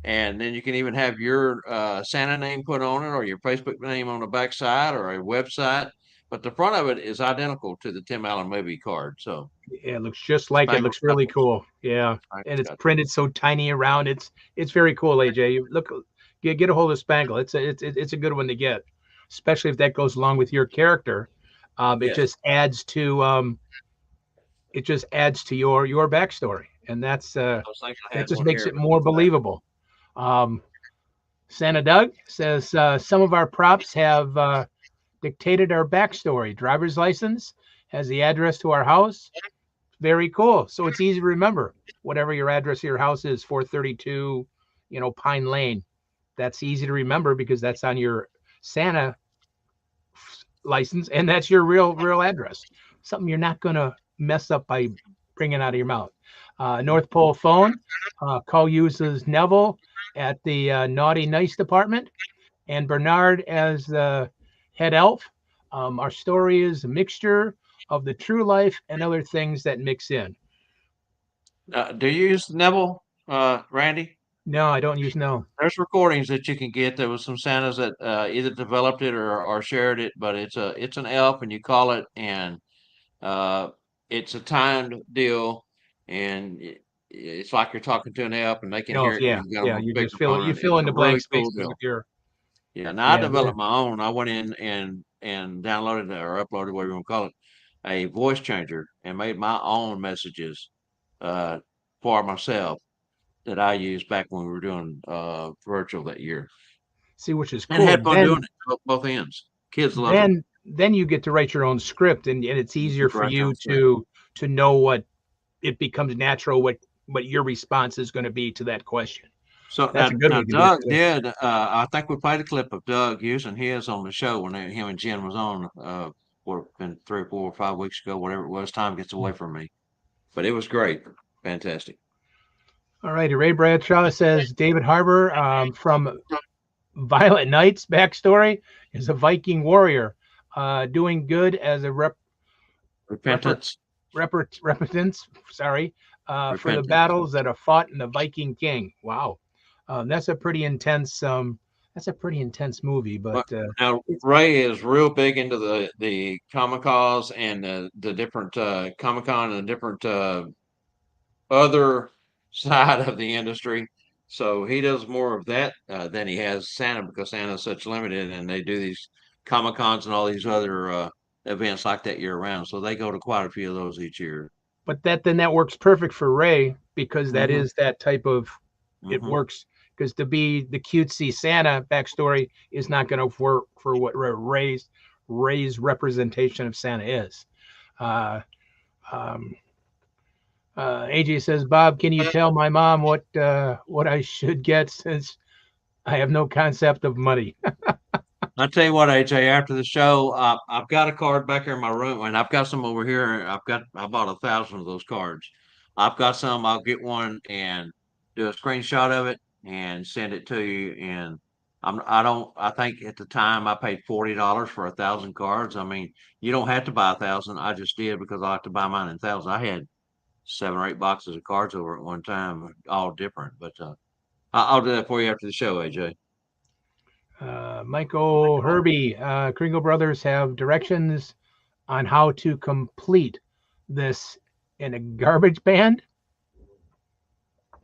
Speaker 1: And then you can even have your Santa name put on it or your Facebook name on the back side or a website. But the front of it is identical to the Tim Allen movie card. So
Speaker 2: it looks just like it.
Speaker 1: Spangle's
Speaker 2: Looks
Speaker 1: got
Speaker 2: really
Speaker 1: those.
Speaker 2: cool. Yeah, and
Speaker 1: Spangle's
Speaker 2: it's
Speaker 1: got those.
Speaker 2: printed so tiny around. It's very cool, AJ. You look, get a hold of Spangle. It's a good one to get, especially if that goes along with your character. It
Speaker 1: Yes.
Speaker 2: just adds to it just adds to your backstory, and
Speaker 1: I was thinking I
Speaker 2: that
Speaker 1: had
Speaker 2: just
Speaker 1: one
Speaker 2: makes
Speaker 1: here,
Speaker 2: it
Speaker 1: but
Speaker 2: more believable. Um, Santa Doug says some of our props have dictated our backstory. Driver's license has the address to our house. Very cool. So it's easy to remember. Whatever your address of your house is, 432, Pine Lane. That's easy to remember because that's on your Santa license, and that's your real address. Something you're not gonna mess up by bringing out of your mouth. North Pole phone. Call uses Neville at the naughty nice department and Bernard as the head elf. Our story is a mixture of the true life and other things that mix in.
Speaker 1: do you use Neville, Randy?
Speaker 2: No, I don't use no.
Speaker 1: There's recordings that you can get. There was some Santas that either developed it or shared it, but it's an elf, and you call it, and uh, it's a timed deal, and it's like you're talking to an elf, and they can
Speaker 2: No,
Speaker 1: hear it because
Speaker 2: yeah,
Speaker 1: you got them
Speaker 2: yeah.
Speaker 1: on
Speaker 2: You just fill it.
Speaker 1: speakerphone,
Speaker 2: You
Speaker 1: and
Speaker 2: fill
Speaker 1: it's
Speaker 2: in
Speaker 1: a
Speaker 2: the
Speaker 1: really
Speaker 2: blank
Speaker 1: cool
Speaker 2: spaces with
Speaker 1: deal.
Speaker 2: your
Speaker 1: Yeah, now I
Speaker 2: yeah.
Speaker 1: developed my own. I went in and downloaded or uploaded, whatever you want to call it, a voice changer, and made my own messages uh, for myself that I used back when we were doing virtual that year,
Speaker 2: See, which is
Speaker 1: and
Speaker 2: cool.
Speaker 1: had fun doing it both ends. Kids loved it.
Speaker 2: Then you get to write your own script, and it's
Speaker 1: You
Speaker 2: easier
Speaker 1: get to
Speaker 2: for
Speaker 1: write your own
Speaker 2: you
Speaker 1: script.
Speaker 2: to know what it becomes natural what your response is going to be to that question.
Speaker 1: So
Speaker 2: That's a good way
Speaker 1: now
Speaker 2: to do it
Speaker 1: Doug
Speaker 2: too.
Speaker 1: did. I think we played a clip of Doug using his on the show when him and Jen was on. What been 3 or 4 or 5 weeks ago, whatever it was. Time gets away from me, but it was great, fantastic.
Speaker 2: All righty. Ray Bradshaw says David Harbour from Violent Nights backstory is a Viking warrior doing good as a reper,
Speaker 1: Repentance,
Speaker 2: repentance, sorry, for the
Speaker 1: repentance.
Speaker 2: battles that are fought in the Viking King. Wow, that's a pretty intense. That's a pretty intense movie, but
Speaker 1: But now Ray is real big into the Comic Cons and the different Comic Con and the different other side of the industry. So he does more of that than he has Santa because Santa's such limited, and they do these Comic Cons and all these other events like that year round. So they go to quite a few of those each year.
Speaker 2: that works perfect for Ray because that
Speaker 1: Hmm.
Speaker 2: is that type of it
Speaker 1: Hmm.
Speaker 2: works because to be the cutesy Santa backstory is not going to work for what Ray's representation of Santa is. Uh, um, AJ says, Bob, can you tell my mom what I should get since I have no concept of money?
Speaker 1: I tell you what, AJ, after the show, I've got a card back here in my room, and I've got some over here. I bought 1,000 of those cards. I've got some. I'll get one and do a screenshot of it and send it to you. And I don't. I think at the time I paid $40 for 1,000 cards. I mean, you don't have to buy 1,000. I just did because I like to buy mine in thousands. I had 7 or 8 boxes of cards over at one time, all different. But I'll do that for you after the show, AJ.
Speaker 2: Michael Herbie, Kringle Brothers have directions on how to complete this in a garbage band,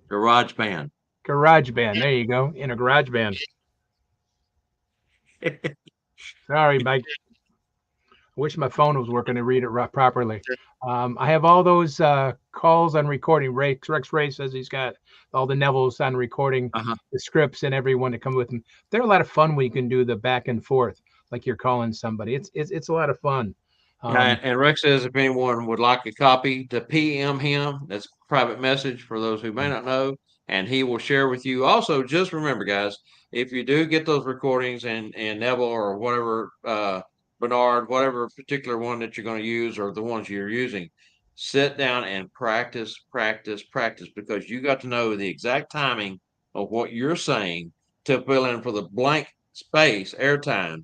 Speaker 1: Garage band.
Speaker 2: garage band. There you go, in a garage band. Sorry, Mike. I wish my phone was working to read it properly. I have all those calls on recording. Rex Ray says he's got all the Nevilles on recording,
Speaker 1: Uh-huh.
Speaker 2: the scripts and everyone to come with him. They're a lot of fun when you can do the back and forth, like you're calling somebody. It's a lot of fun.
Speaker 1: Yeah,
Speaker 2: Um,
Speaker 1: and Rex says if anyone would like a copy to PM him, that's a private message for those who may not know, and he will share with you. Also, just remember, guys, if you do get those recordings and Neville or whatever, Bernard, whatever particular one that you're going to use or the ones you're using, sit down and practice, practice, practice because you got to know the exact timing of what you're saying to fill in for the blank space, airtime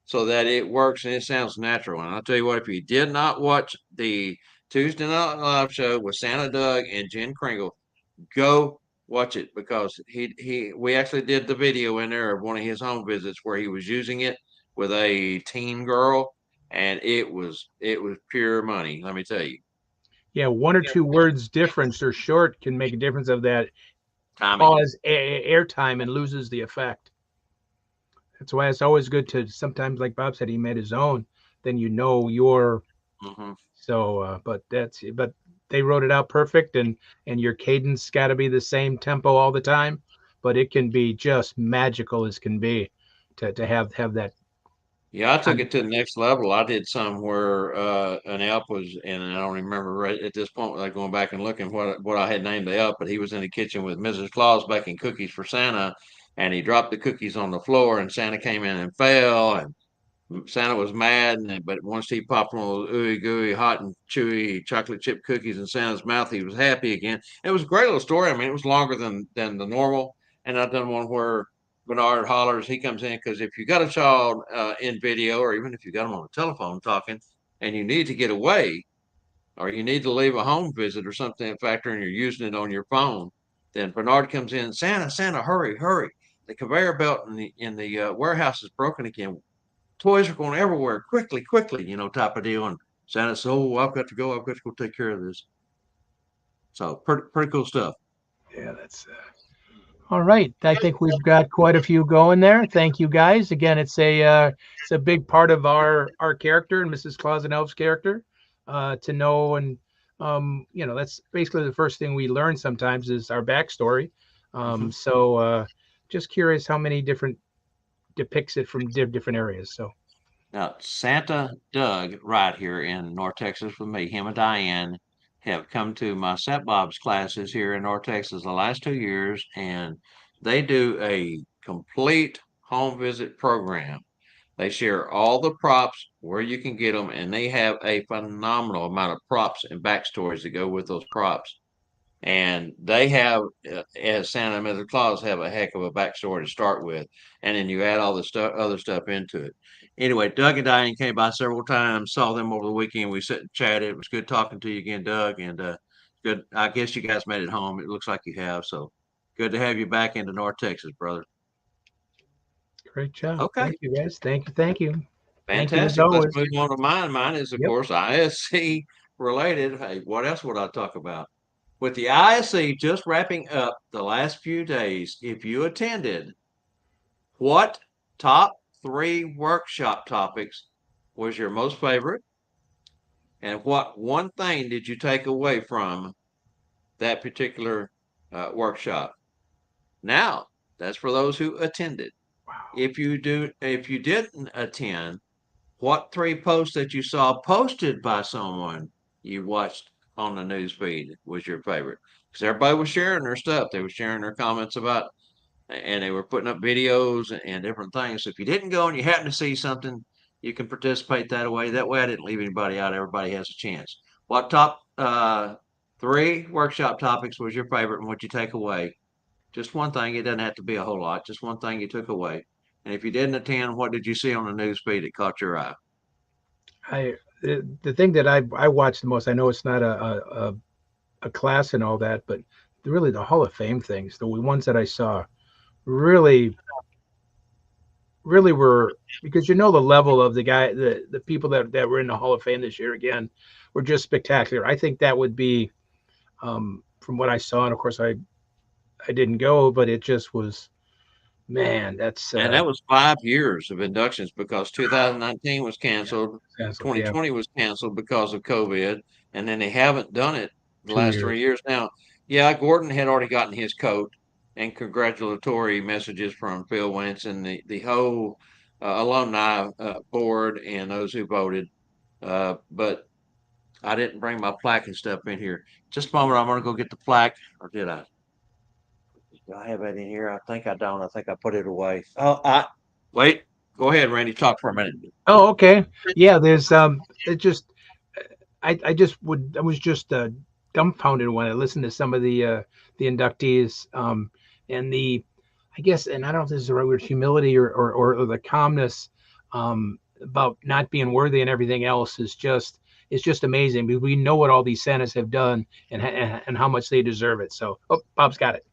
Speaker 1: so that it works and it sounds natural. And I'll tell you what, if you did not watch the Tuesday Night Live show with Santa Doug and Jen Kringle, go watch it because we actually did the video in there of one of his home visits where he was using it with a teen girl, and it was pure money. Let me tell you,
Speaker 2: yeah, one or two words difference or short can make a difference of that
Speaker 1: timing.
Speaker 2: pause airtime and loses the effect. That's why it's always good to sometimes, like Bob said, he made his own. Then you know your
Speaker 1: Hmm.
Speaker 2: so. But they wrote it out perfect, and your cadence got to be the same tempo all the time, but it can be just magical as can be to have that
Speaker 1: Yeah, I took
Speaker 2: con-
Speaker 1: it to the next level. I did some where an elf was, and I don't remember right at this point without going back and looking what I had named the elf, but he was in the kitchen with Mrs. Claus baking cookies for Santa, and he dropped the cookies on the floor, and Santa came in and fell, and Santa was mad, but once he popped one of those ooey gooey, hot and chewy chocolate chip cookies in Santa's mouth, he was happy again. It was a great little story. I mean, it was longer than the normal. And I've done one where Bernard hollers. He comes in because if you got a child in video, or even if you got them on the telephone talking, and you need to get away, or you need to leave a home visit or something that factor, and you're using it on your phone, then Bernard comes in. Santa, Santa, hurry, hurry! The conveyor belt in the warehouse is broken again. Toys are going everywhere, quickly, quickly, type of deal. And Santa says, "Oh, I've got to go. I've got to go take care of this." So pretty cool stuff.
Speaker 2: yeah, that's all right. I think we've got quite a few going there. Thank you guys. Again, it's a big part of our character and Mrs. Claus and Elf's character to know, and that's basically the first thing we learn sometimes is our backstory.
Speaker 1: Mhm.
Speaker 2: So just curious how many different depicts it from different areas. So
Speaker 1: Now, Santa Doug, right here in North Texas with me, him and Diane have come to my Set Bob's classes here in North Texas the last 2 years, and they do a complete home visit program. They share all the props where you can get them, and they have a phenomenal amount of props and backstories that go with those props. And they have, as Santa and Mother Claus, have a heck of a backstory to start with, and then you add all the other stuff into it. Anyway, Doug and Diane came by several times, saw them over the weekend. We sat and chatted. It was good talking to you again, Doug, and good. I guess you guys made it home. It looks like you have. So good to have you back into North Texas, brother.
Speaker 2: great job.
Speaker 1: Okay,
Speaker 2: Thank you guys. Thank you. Thank you. Thank you as
Speaker 1: fantastic. Let's
Speaker 2: always.
Speaker 1: move on to mine. Mine is, of
Speaker 2: Yep.
Speaker 1: course, ISC related. Hey, what else would I talk about? With the ISC just wrapping up the last few days, if you attended, what top three workshop topics was your most favorite? And what one thing did you take away from that particular workshop? Now, that's for those who attended.
Speaker 2: Wow.
Speaker 1: If you didn't attend, what three posts that you saw posted by someone you watched on the news feed was your favorite? Because everybody was sharing their stuff. They were sharing their comments about, and they were putting up videos and different things. So if you didn't go and you happen to see something, you can participate that way. That way, I didn't leave anybody out. Everybody has a chance. What top three workshop topics was your favorite, and what you take away? Just one thing. It doesn't have to be a whole lot. Just one thing you took away. And if you didn't attend, what did you see on the news feed that caught your eye?
Speaker 2: The thing that I watched the most, I know it's not a class and all that, but really the Hall of Fame things, the ones that I saw, really really were, because the level of the people that were in the Hall of Fame this year again were just spectacular. I think that would be from what I saw, and of course I didn't go, but it just was, man, that's
Speaker 1: And that was 5 years of inductions because 2019 was canceled,
Speaker 2: yeah,
Speaker 1: 2020 was canceled because of COVID, and then they haven't done it the
Speaker 2: two
Speaker 1: last 3 years.
Speaker 2: years.
Speaker 1: Now, yeah, Gordon had already gotten his coat and congratulatory messages from Phil Wentz and the whole alumni board and those who voted. But I didn't bring my plaque and stuff in here. Just a moment, I'm going to go get the plaque, or did I? Do I have that in here? I think I don't. I think I put it away. Oh, I wait. Go ahead, Randy. Talk for a minute.
Speaker 2: Oh, okay. Yeah, there's it just I was just dumbfounded when I listened to some of the inductees and the I guess, and I don't know if this is the right word, humility or the calmness about not being worthy and everything else is just, it's just amazing because we know what all these Santas have done and how much they deserve it. So, oh, Bob's got it.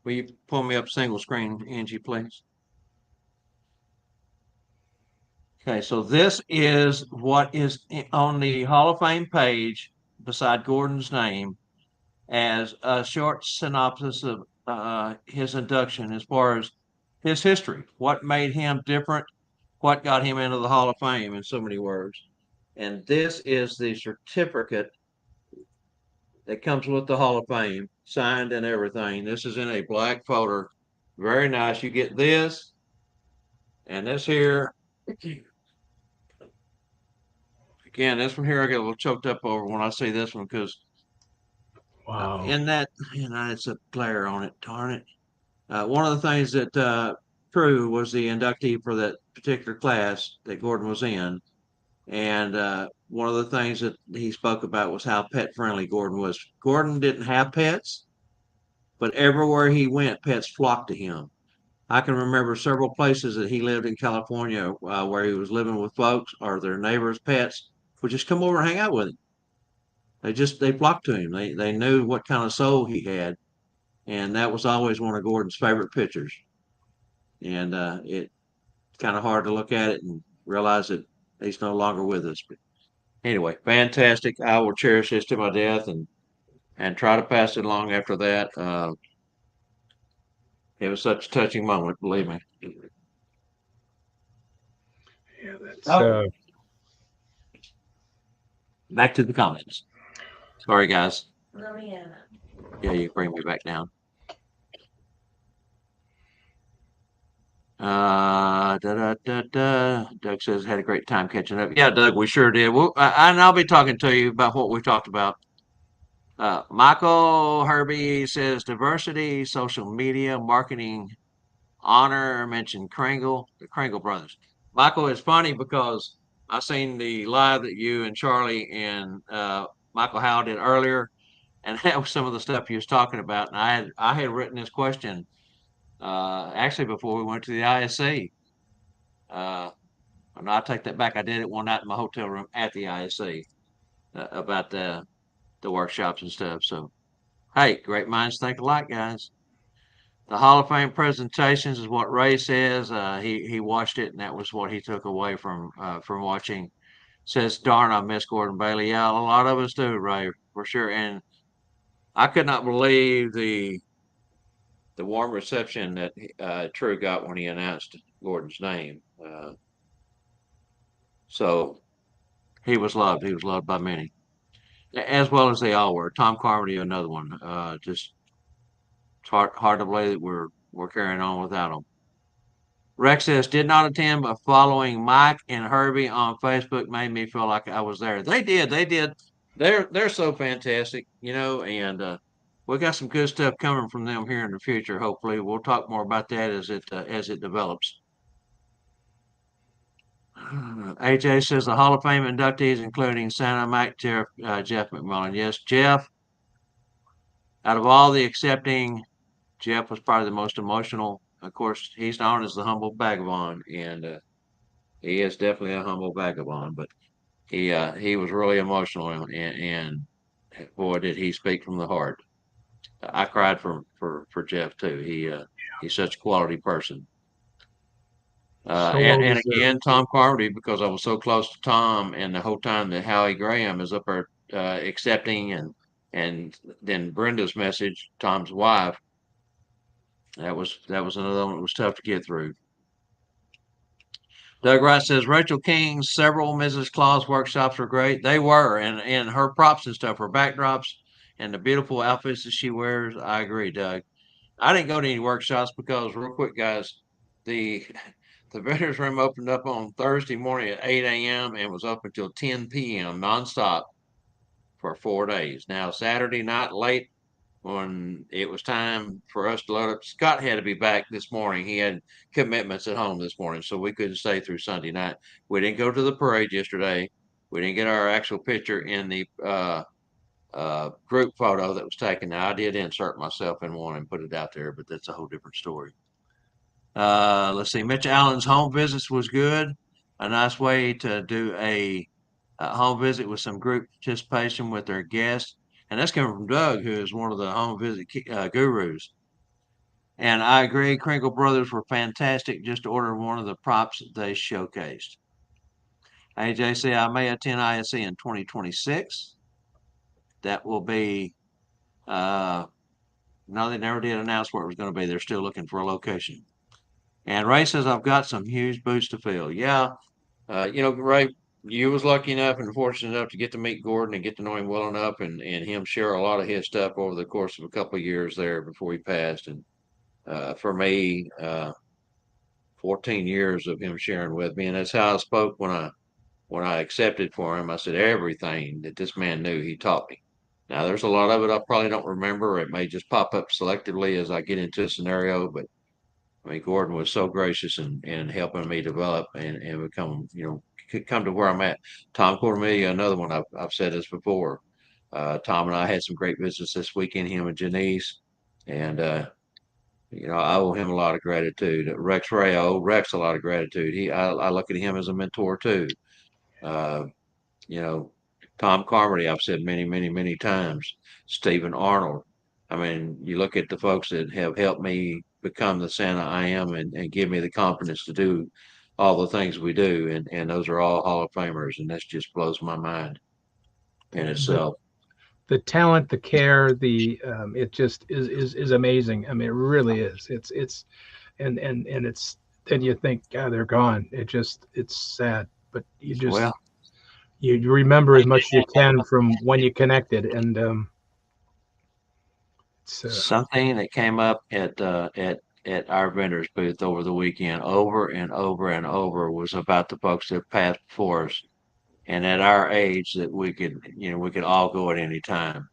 Speaker 1: Will you pull me up single screen, Angie, please? Okay, so this is what is on the Hall of Fame page beside Gordon's name as a short synopsis of his induction as far as his history, what made him different, what got him into the Hall of Fame in so many words. And this is the certificate that comes with the Hall of Fame, signed and everything. This is in a black folder. Very nice. You get this and this here. Again, this one here I get a little choked up over when I see this one because
Speaker 2: Wow.
Speaker 1: in that, it's a glare on it. Darn it. One of the things that True was the inductee for that particular class that Gordon was in. And one of the things that he spoke about was how pet friendly Gordon was. Gordon didn't have pets, but everywhere he went, pets flocked to him. I can remember several places that he lived in California where he was living with folks or their neighbors' pets would just come over and hang out with him. They flocked to him. They knew what kind of soul he had, and that was always one of Gordon's favorite pictures. And it's kind of hard to look at it and realize that he's no longer with us. But anyway, fantastic. I will cherish this to my death and try to pass it along after that. It was such a touching moment, believe me.
Speaker 2: Yeah, that's
Speaker 1: Oh, back to the comments. Sorry, guys. Yeah, you bring me back down. Da, da, da, da. Doug says had a great time catching up. Yeah, Doug, we sure did. And I'll be talking to you about what we talked about. Michael Herbie says diversity, social media, marketing, honor. Mentioned Kringle, the Kringle brothers. Michael, it's funny because I seen the live that you and Charlie and Michael Howe did earlier, and that was some of the stuff you was talking about. And I had written this question actually before we went to the ISC. Uh, and I take that back. I did it one night in my hotel room at the ISC about the workshops and stuff. So hey, great minds think alike, guys. The Hall of Fame presentations is what Ray says. He watched it, and that was what he took away from watching. Says, "Darn, I miss Gordon Bailey." Yeah, a lot of us do, Ray, for sure. And I could not believe the warm reception that True got when he announced Gordon's name. So he was loved. He was loved by many, as well as they all were. Tom Carmody, another one. Just it's hard to believe that we're carrying on without him. Rex says, did not attend, but following Mike and Herbie on Facebook made me feel like I was there. They did. They did. They're so fantastic, and we got some good stuff coming from them here in the future. Hopefully, we'll talk more about that as it develops. AJ says the Hall of Fame inductees, including Santa Mike, Jeff McMullen. Yes, Jeff. Out of all the accepting, Jeff was probably the most emotional. Of course, he's known as the humble vagabond, and he is definitely a humble vagabond. But he was really emotional, and boy, did he speak from the heart. I cried for Jeff too. He's such a quality person.
Speaker 2: so well
Speaker 1: And
Speaker 2: deserved.
Speaker 1: again, Tom Carmody, because I was so close to Tom, and the whole time that Howie Graham is up there accepting, and then Brenda's message, Tom's wife, that was another one that was tough to get through. Doug Wright says Rachel King's several Mrs. Claus workshops were great. They were, and her props and stuff, her backdrops, and the beautiful outfits that she wears. I agree, Doug. I didn't go to any workshops because, real quick, guys, the the vendors room opened up on Thursday morning at 8 a.m. and was open until 10 p.m. nonstop for 4 days. Now Saturday night late when it was time for us to load up, Scott had to be back this morning. He had commitments at home this morning, so we couldn't stay through Sunday night. We didn't go to the parade yesterday. We didn't get our actual picture in the group photo that was taken. Now, I did insert myself in one and put it out there, but that's a whole different story. Let's see. Mitch Allen's home visits was good. A nice way to do a home visit with some group participation with their guests. And that's coming from Doug, who is one of the home visit gurus. And I agree, Crinkle Brothers were fantastic. Just ordered one of the props that they showcased. AJC, I may attend ISC in 2026. That will be, no, they never did announce where it was going to be. They're still looking for a location. And Ray says, I've got some huge boots to fill. Yeah. Ray, you was lucky enough and fortunate enough to get to meet Gordon and get to know him well enough, and him share a lot of his stuff over the course of a couple of years there before he passed. And for me, 14 years of him sharing with me, and that's how I spoke when I accepted for him. I said everything that this man knew, he taught me. Now, there's a lot of it I probably don't remember. It may just pop up selectively as I get into a scenario, but I mean, Gordon was so gracious in helping me develop and become, come to where I'm at. Tom Cordemelia, another one. I've said this before. Tom and I had some great visits this weekend, him and Janice, and I owe him a lot of gratitude. Rex Ray, I owe Rex a lot of gratitude. I look at him as a mentor too. Uh, you know, Tom Carmody, I've said many, many, many times. Stephen Arnold. I mean, you look at the folks that have helped me become the Santa I am and give me the confidence to do all the things we do. And those are all Hall of Famers. And that just blows my mind in
Speaker 2: The
Speaker 1: itself.
Speaker 2: the talent, the care, the it just is amazing. I mean, it really is. It's and it's then you think, God, they're gone. It's sad, but
Speaker 1: Well,
Speaker 2: you remember as much as you can from when you connected, and it's
Speaker 1: something that came up at our vendors booth over the weekend over and over and over was about the folks that passed before us and at our age that we could all go at any time.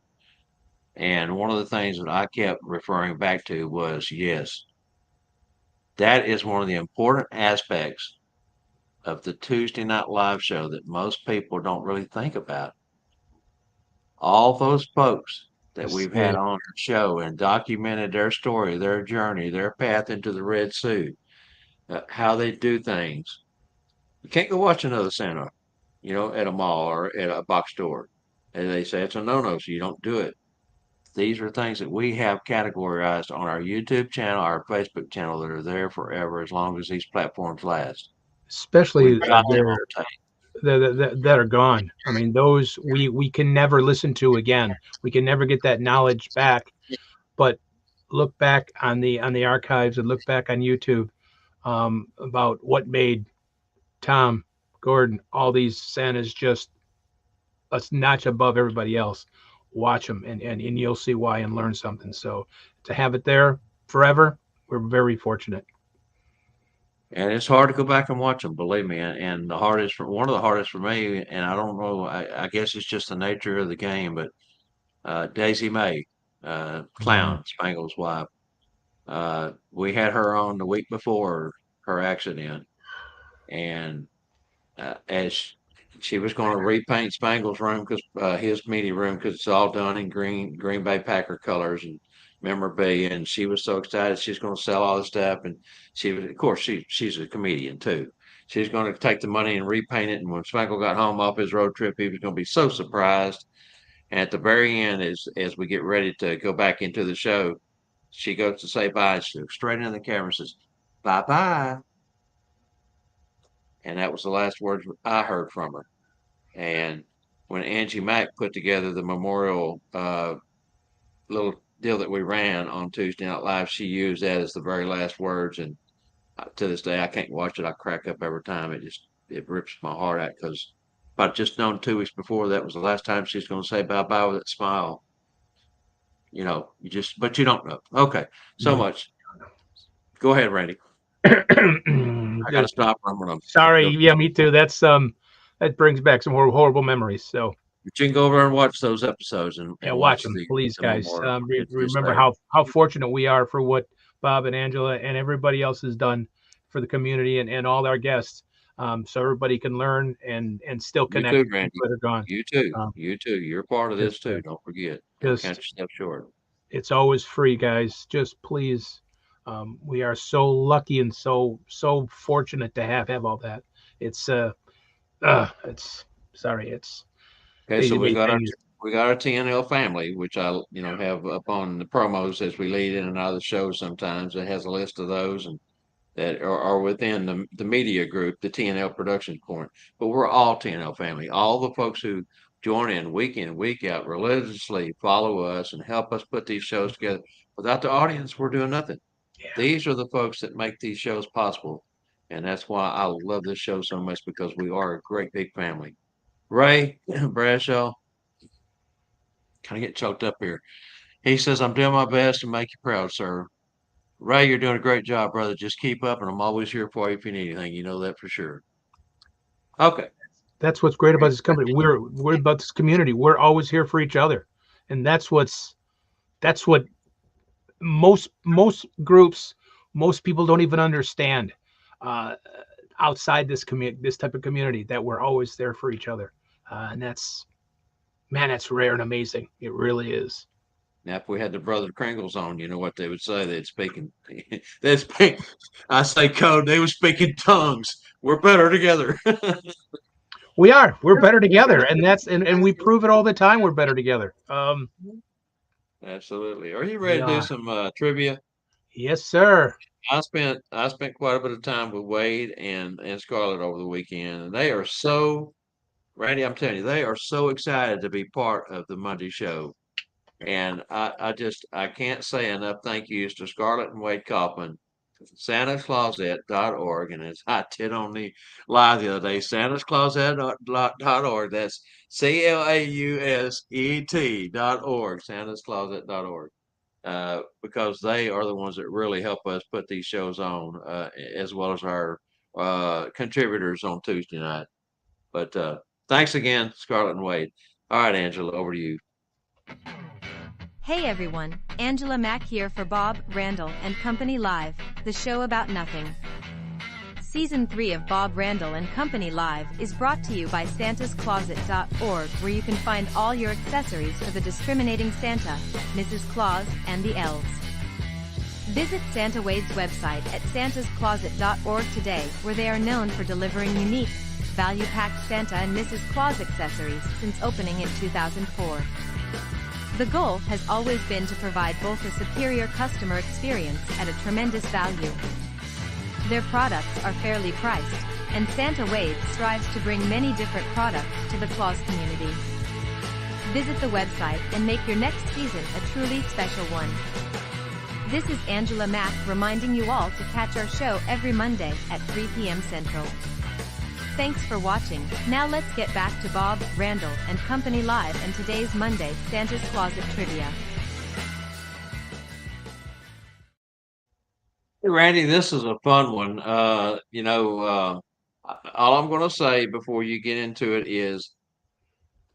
Speaker 1: And one of the things that I kept referring back to was, yes, that is one of the important aspects of the Tuesday Night Live show that most people don't really think about. All those folks that we've had
Speaker 2: escape.
Speaker 1: on our show and documented their story, their journey, their path into the red suit, how they do things. You can't go watch another Santa, at a mall or at a box store. And they say it's a no-no, so you don't do it. These are things that we have categorized on our YouTube channel, our Facebook channel that are there forever as long as these platforms last. We've
Speaker 2: Especially
Speaker 1: got them on tape.
Speaker 2: that are gone. I mean, those we can never listen to again. We can never get that knowledge back. But look back on the archives and look back on YouTube about what made Tom, Gordon, all these Santas just a notch above everybody else. Watch them and you'll see why and learn something. So to have it there forever, we're very fortunate.
Speaker 1: And it's hard to go back and watch them, believe me. And one of the hardest for me, and I don't know, I guess it's just the nature of the game, but Daisy May,
Speaker 2: Mm.
Speaker 1: Clown, Spangle's wife, we had her on the week before her accident. And as she was going to repaint Spangle's room because his media room because it's all done in Green Bay Packer colors and memorabilia, and she was so excited she's going to sell all the stuff, and she was, of course, she's a comedian too. She's going to take the money and repaint it. And when Spangle got home off his road trip, he was going to be so surprised. And at the very end, as we get ready to go back into the show, she goes to say bye. She looks straight in the camera and says, "Bye bye," and that was the last words I heard from her. And when Angie Mack put together the memorial little deal that we ran on Tuesday Night Live, she used that as the very last words. And to this day, I can't watch it. I crack up every time. It rips my heart out because if I'd just known 2 weeks before that was the last time she's going to say bye bye with that smile, but you don't know. Okay, so
Speaker 2: No.
Speaker 1: much. Go ahead, Randy. I got to
Speaker 2: Just
Speaker 1: stop. I'm going to
Speaker 2: sorry.
Speaker 1: go.
Speaker 2: Yeah, me too. That brings back some horrible memories. So
Speaker 1: But you can go over and watch those episodes
Speaker 2: yeah,
Speaker 1: and
Speaker 2: watch
Speaker 1: watch
Speaker 2: them, please,
Speaker 1: the
Speaker 2: guys.
Speaker 1: memorial. It's just
Speaker 2: Remember
Speaker 1: there.
Speaker 2: how fortunate we are for what Bob and Angela and everybody else has done for the community and all our guests. So everybody can learn and still
Speaker 1: You
Speaker 2: connect
Speaker 1: too,
Speaker 2: with people
Speaker 1: Randy.
Speaker 2: that are gone.
Speaker 1: You too.
Speaker 2: Um,
Speaker 1: You too. You're part of this
Speaker 2: just
Speaker 1: too. Don't forget. Don't count
Speaker 2: just
Speaker 1: yourself short.
Speaker 2: it's always free, guys. Just please. We are so lucky and so fortunate to have all that. It's it's sorry, it's
Speaker 1: Okay, so
Speaker 2: Daisy May thing is
Speaker 1: we got our TNL family, which I have up on the promos as we lead in and out of the show. Sometimes it has a list of those and that are within the media group, the TNL production point. But we're all TNL family. All the folks who join in, week out, religiously follow us and help us put these shows together. Without the audience, we're doing nothing.
Speaker 2: yeah.
Speaker 1: These are the folks that make these shows possible. And that's why I love this show so much because we are a great big family. Ray Bradshaw, kind of get choked up here. He says, I'm doing my best to make you proud, sir. Ray, you're doing a great job, brother. Just keep up, and I'm always here for you if you need anything. You know that for sure. Okay.
Speaker 2: That's what's great about this company. We're about this community. We're always here for each other, and that's what most groups, most people don't even understand. Uh, Outside this type of community, that we're always there for each other, and that's, man, that's rare and amazing. It really is.
Speaker 1: Now, if we had the brother Kringles on, you know what they would say? They'd speak in, they'd speak, I say code, they would speak in tongues. We're better together.
Speaker 2: We're better together, and and we prove it all the time. We're better together.
Speaker 1: Absolutely. Are you
Speaker 2: We
Speaker 1: ready to do
Speaker 2: are.
Speaker 1: some trivia?
Speaker 2: Yes, sir.
Speaker 1: I spent quite a bit of time with Wade and Scarlett over the weekend, and they are so Randy, I'm telling you, they are so excited to be part of the Monday show. And I can't say enough thank yous to Scarlett and Wade Kaufman, SantaCloset.org. And as I did on the live the other day, SantaCloset.org. That's CLAUSET.org, SantaCloset.org. Because they are the ones that really help us put these shows on, as well as our contributors on Tuesday night. But thanks again, Scarlett and Wade. All right, Angela, over to you.
Speaker 3: Hey everyone, Angela Mack here for Bob, Randyl, and Company Live, the show about nothing. Season 3 of Bob Randyl and Company Live is brought to you by santascloset.org, where you can find all your accessories for the discriminating Santa, Mrs. Claus, and the elves. Visit Santa Wade's website at santascloset.org today, where they are known for delivering unique, value-packed Santa and Mrs. Claus accessories since opening in 2004. The goal has always been to provide both a superior customer experience at a tremendous value. Their products are fairly priced, and Santa Wade strives to bring many different products to the Claus community. Visit the website and make your next season a truly special one. This is Angela Mack reminding you all to catch our show every Monday at 3 p.m. Central. Thanks for watching. Now let's get back to Bob, Randyl, and Company Live and today's Monday Santa's Closet Trivia.
Speaker 1: Hey, Randy, this is a fun one. All I'm going to say before you get into it is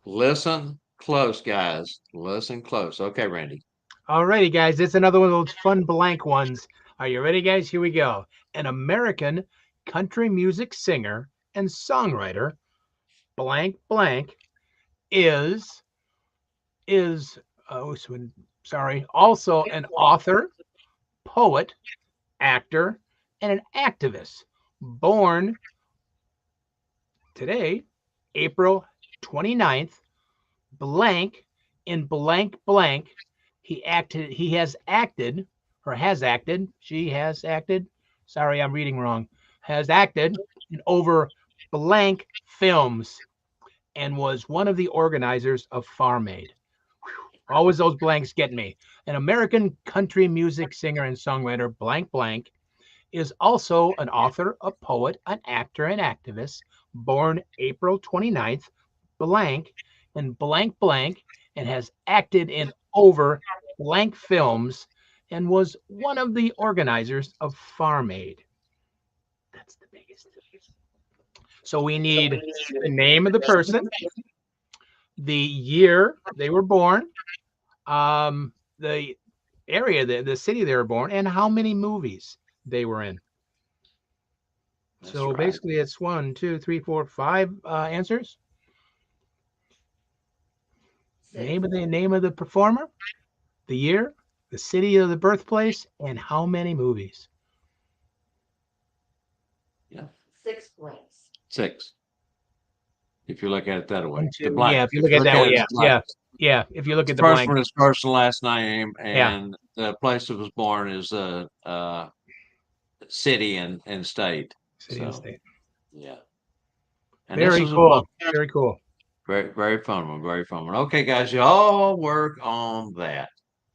Speaker 1: listen close, guys. Listen close. Okay, Randy.
Speaker 2: Alrighty, guys, it's another one of those fun blank ones. Are you ready, guys? Here we go. An American country music singer and songwriter, blank blank, is also an author, poet, actor, and an activist. Born today, April 29th, blank in blank blank. She has acted, sorry, I'm reading wrong, has acted in over blank films and was one of the organizers of Farm Aid. Whew, always those blanks get me. An American country music singer and songwriter, blank blank, is also an author, a poet, an actor, and activist, born April 29th, blank, in blank blank, and has acted in over blank films and was one of the organizers of Farm Aid. That's the biggest. So we need the name of the person, the year they were born, the area, the city they were born, and how many movies they were in.
Speaker 1: That's
Speaker 2: So
Speaker 1: right.
Speaker 2: basically, it's 1, 2, 3, 4, 5 answers. Name of the performer, the year, the city of the birthplace, and how many movies.
Speaker 1: Yeah.
Speaker 4: 6 blanks.
Speaker 1: 6. If you look at it that way.
Speaker 2: 1,
Speaker 1: The
Speaker 2: 2,
Speaker 1: blank.
Speaker 2: yeah. If you look at that way,
Speaker 1: it
Speaker 2: yeah,
Speaker 1: as blank.
Speaker 2: yeah. If you look at the
Speaker 1: First
Speaker 2: blank,
Speaker 1: one is first and last name,
Speaker 2: yeah,
Speaker 1: and the place it was born is city and state.
Speaker 2: city and
Speaker 1: So
Speaker 2: state.
Speaker 1: yeah. And this
Speaker 2: Very
Speaker 1: is a fun,
Speaker 2: cool. Very cool.
Speaker 1: very fun one. Very fun one. Okay, guys, y'all work on that.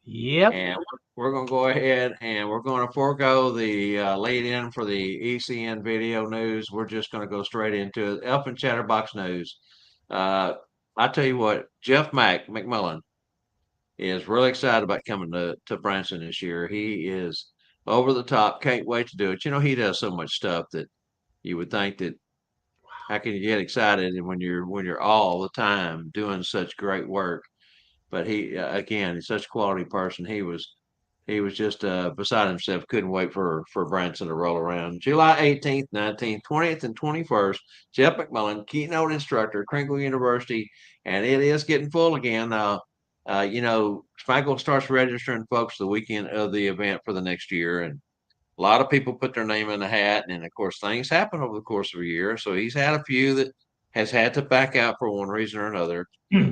Speaker 2: Yep.
Speaker 1: And we're going to go ahead and we're going to forego the lead in for the ECN video news. We're just going to go straight into it. Elf and Chatterbox news. I tell you what, Jeff McMillan is really excited about coming to Branson this year. He is over the top. Can't wait to do it. You know, he does so much stuff that you would think that how can you get excited and when you're all the time doing such great work? But he again, he's such a quality person. He was just beside himself. Couldn't wait for Branson to roll around. July 18th, 19th, 20th, and 21st. Jeff McMillan, keynote instructor, Crinkle University, and it is getting full again. Spangle starts registering folks the weekend of the event for the next year, and a lot of people put their name in the hat, and of course, things happen over the course of a year. So he's had a few that has had to back out for one reason or another.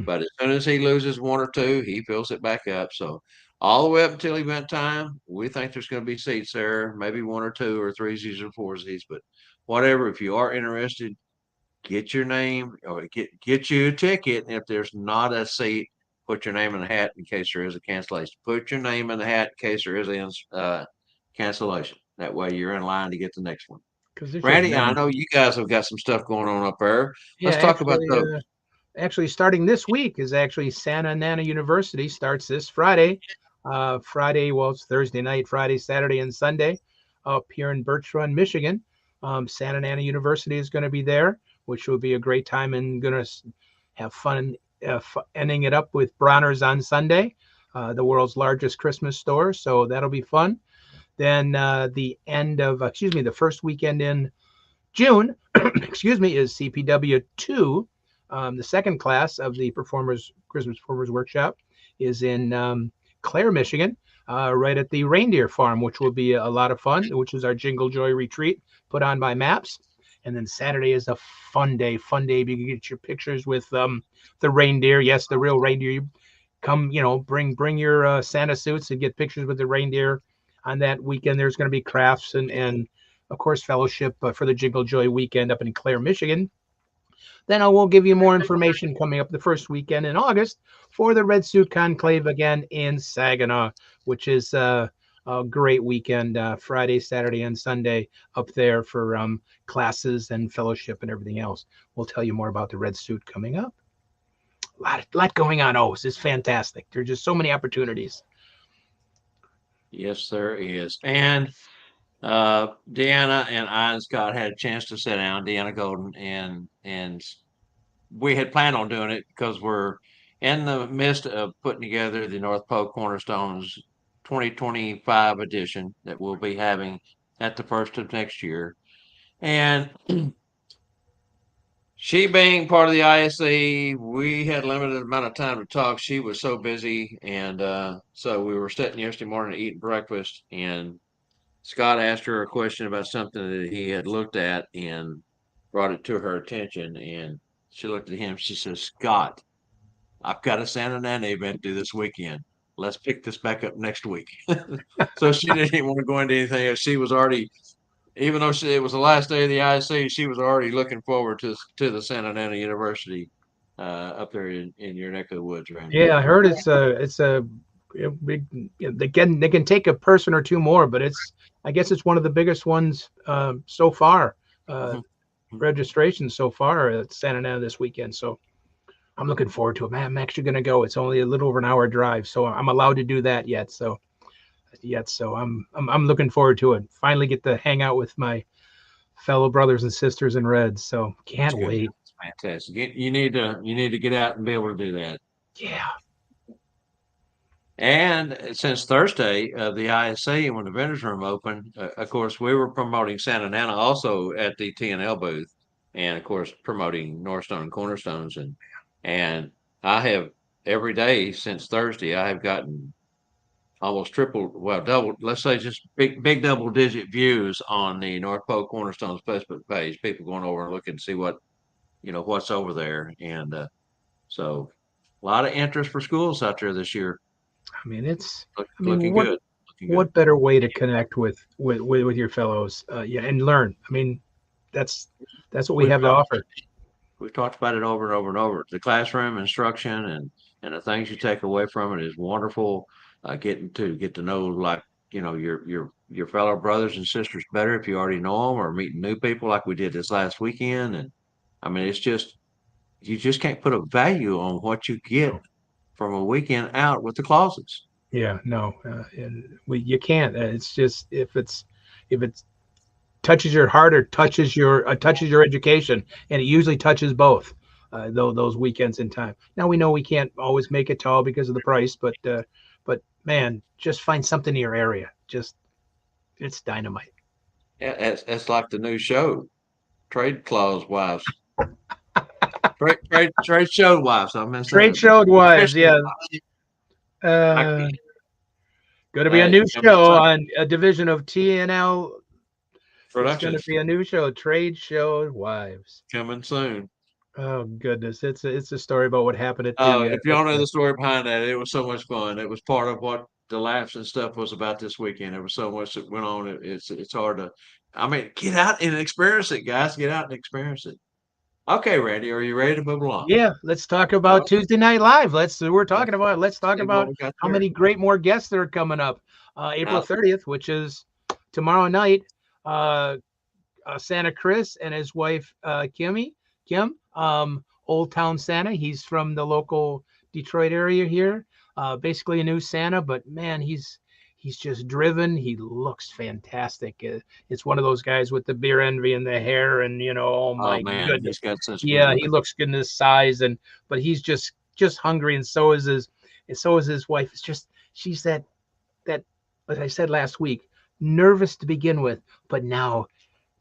Speaker 1: But as soon as he loses one or two, he fills it back up. So all the way up until event time, we think there's going to be seats there, maybe one or two or threesies or foursies, but whatever. If you are interested, get your name or get you a ticket. If there's not a seat, put your name in the hat in case there is a cancellation. Put your name in the hat in case there is a cancellation. That way you're in line to get the next one.
Speaker 2: Because there's just
Speaker 1: Randy, I
Speaker 2: many.
Speaker 1: know you guys have got some stuff going on up there.
Speaker 2: Yeah,
Speaker 1: Let's talk about
Speaker 2: actually,
Speaker 1: those.
Speaker 2: starting this week is actually Santa Ana University starts this Friday. Friday, well, it's Thursday night, Friday, Saturday, and Sunday up here in Birch Run, Michigan. Santa Ana University is going to be there, which will be a great time and going to have fun ending it up with Bronner's on Sunday, the world's largest Christmas store. So that'll be fun. Then the first weekend in June, is CPW 2. The second class of the Christmas Performers Workshop is in Clare, Michigan, right at the Reindeer Farm, which will be a lot of fun, which is our Jingle Joy retreat put on by Maps. And then Saturday is a fun day. You can get your pictures with the reindeer. Yes, the real reindeer. You come, bring your Santa suits and get pictures with the reindeer. On that weekend, there's going to be crafts and of course, fellowship for the Jingle Joy weekend up in Clare, Michigan. Then I will give you more information coming up the first weekend in August for the Red Suit Conclave again in Saginaw, which is a great weekend, Friday, Saturday, and Sunday up there for classes and fellowship and everything else. We'll tell you more about the Red Suit coming up. A lot going on. Oh, it's fantastic. There's just so many opportunities.
Speaker 1: Yes, there is. And Deanna and I and Scott had a chance to sit down, Deanna Golden, and we had planned on doing it because we're in the midst of putting together the North Pole Cornerstones 2025 edition that we'll be having at the first of next year. And she being part of the ISE, we had limited amount of time to talk. She was so busy, and so we were sitting yesterday morning eating breakfast, and Scott asked her a question about something that he had looked at and brought it to her attention. And she looked at him. She says, "Scott, I've got a Santa Ana event due this weekend. Let's pick this back up next week." So she didn't even want to go into anything else. She was already, even though it was the last day of the IC, she was already looking forward to the Santa Ana University up there in your neck of the woods, Randy.
Speaker 2: Yeah, I heard it's a big. They can take a person or two more, but I guess it's one of the biggest ones so far. Registration so far at Santa Ana this weekend. So I'm looking forward to it. Man, I'm actually going to go. It's only a little over an hour drive, so I'm allowed to do that yet. So I'm looking forward to it. Finally get to hang out with my fellow brothers and sisters in red. So can't wait.
Speaker 1: It's fantastic. You need to get out and be able to do that.
Speaker 2: Yeah.
Speaker 1: And since Thursday of the ISC, when the vendors room opened, of course, we were promoting Santa Ana also at the T&L booth, and of course, promoting Northstone and Cornerstones, and I have every day since Thursday, I have gotten almost double. Let's say just big double digit views on the North Pole Cornerstones Facebook page. People going over and looking to see what's over there, and so a lot of interest for schools out there this year.
Speaker 2: I mean,
Speaker 1: Looking good.
Speaker 2: What better way to connect with your fellows? And learn. I mean, that's what we have to offer.
Speaker 1: We've talked about it over and over and over. The classroom instruction and the things you take away from it is wonderful. get to know, like, your fellow brothers and sisters better if you already know them, or meeting new people like we did this last weekend. And I mean, it's just, you just can't put a value on what you get
Speaker 2: No.
Speaker 1: from a weekend out with the closets.
Speaker 2: Yeah, no, and you can't. It's just if it touches your heart or touches your education, and it usually touches both. Though those weekends in time. Now we know we can't always make it to all because of the price, but man, just find something in your area. Just it's dynamite.
Speaker 1: Yeah, it's like the new show, Trade Clause Wives. Trade show wives. I messed that
Speaker 2: Trade
Speaker 1: up.
Speaker 2: showed wives,
Speaker 1: Professional
Speaker 2: yeah.
Speaker 1: wives. I
Speaker 2: Uh,
Speaker 1: can't.
Speaker 2: going to be a
Speaker 1: Hey,
Speaker 2: new
Speaker 1: coming
Speaker 2: show
Speaker 1: soon.
Speaker 2: on a division of TNL. It's going to
Speaker 1: Productions
Speaker 2: be a new show, Trade Showed Wives.
Speaker 1: coming soon.
Speaker 2: Oh goodness, it's a story about what happened at
Speaker 1: Oh,
Speaker 2: the.
Speaker 1: if you don't know the story behind that, it was so much fun. It was part of what the laughs and stuff was about this weekend. There was so much that went on. It's hard to. I mean, get out and experience it, guys. Get out and experience it. Okay, Randy, are you ready to move along?
Speaker 2: Yeah, let's talk
Speaker 1: Oh,
Speaker 2: about Tuesday Night Live. We're talking
Speaker 1: let's
Speaker 2: about let's talk
Speaker 1: see what
Speaker 2: about
Speaker 1: we got
Speaker 2: how
Speaker 1: there.
Speaker 2: many great more guests that are coming up. April
Speaker 1: Now,
Speaker 2: 30th, which is tomorrow night. Uh, Santa Chris and his wife Kim, Old Town Santa. He's from the local Detroit area here. Basically a new Santa, but man, he's just driven. He looks fantastic. It's one of those guys with the beer envy and the hair, and oh
Speaker 1: oh
Speaker 2: my
Speaker 1: man, he's
Speaker 2: goodness,
Speaker 1: got such good
Speaker 2: yeah, he
Speaker 1: looking.
Speaker 2: looks good in his size, and but he's just hungry, and so is his wife. It's just she's that, as I said last week, nervous to begin with, but now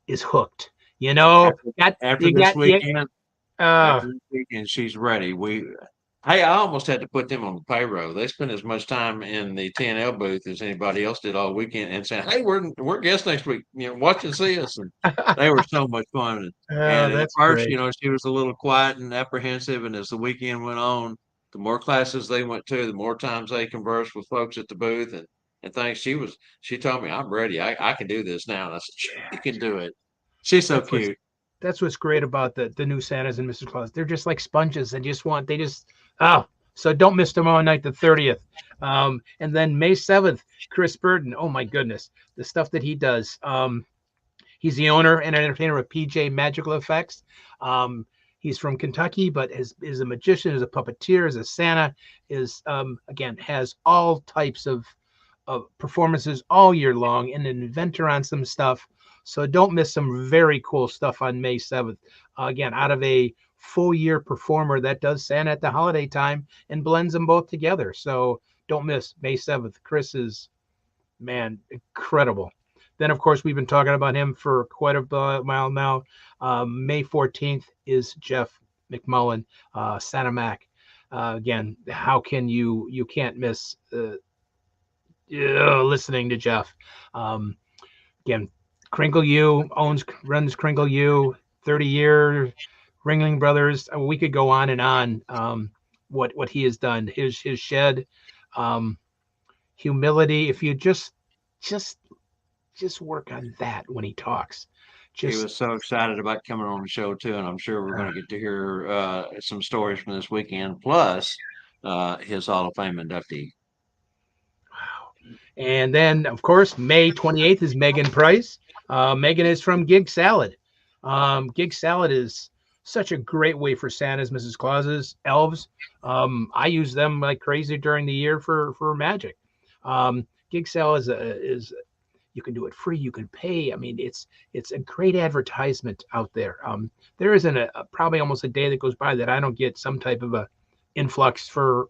Speaker 2: is hooked.
Speaker 1: After
Speaker 2: Got
Speaker 1: after
Speaker 2: you
Speaker 1: this
Speaker 2: got you.
Speaker 1: weekend,
Speaker 2: Uh,
Speaker 1: after this weekend, she's ready. Hey, I almost had to put them on the payroll. They spent as much time in the TNL booth as anybody else did all weekend, and saying, "Hey, we're guests next week. Watch and see us." And they were so much fun. And at
Speaker 2: that's
Speaker 1: first,
Speaker 2: great.
Speaker 1: she was a little quiet and apprehensive. And as the weekend went on, the more classes they went to, the more times they conversed with folks at the booth and things. She told me, "I'm ready. I can do this now." And I said, "Sure, you can do it." She's so
Speaker 2: That's what's
Speaker 1: cute.
Speaker 2: that's what's great about the new Santas and Mr. Claus. They're just like sponges. They just oh. So don't miss tomorrow night, the 30th. And then May 7th, Chris Burton. Oh my goodness, the stuff that he does. He's the owner and entertainer of PJ Magical Effects. He's from Kentucky, but is a magician, is a puppeteer, is a Santa, is again has all types of performances all year long, and an inventor on some stuff. So don't miss some very cool stuff on May 7th. Again, out of a full year performer that does Santa at the holiday time and blends them both together. So don't miss May 7th. Chris is, man, incredible. Then, of course, we've been talking about him for quite a while now. May 14th is Jeff McMullen, Santa Mac. Again, how can you can't miss listening to Jeff. Um, Again, Crinkle U runs Crinkle U, 30-year Ringling Brothers. We could go on and on. What he has done, his shed, um, humility. If you just just work on that when he talks,
Speaker 1: He
Speaker 2: just
Speaker 1: was so excited about coming on the show too, and I'm sure we're going to get to hear some stories from this weekend, plus his Hall of Fame inductee.
Speaker 2: wow. And then, of course, May 28th is Megan Price. Megan is from Gig Salad. Gig Salad is such a great way for Santas, Mrs. Clauses, elves. I use them like crazy during the year for magic. Gig Salad is you can do it free, you can pay. I mean, it's a great advertisement out there. There isn't probably almost a day that goes by that I don't get some type of a influx for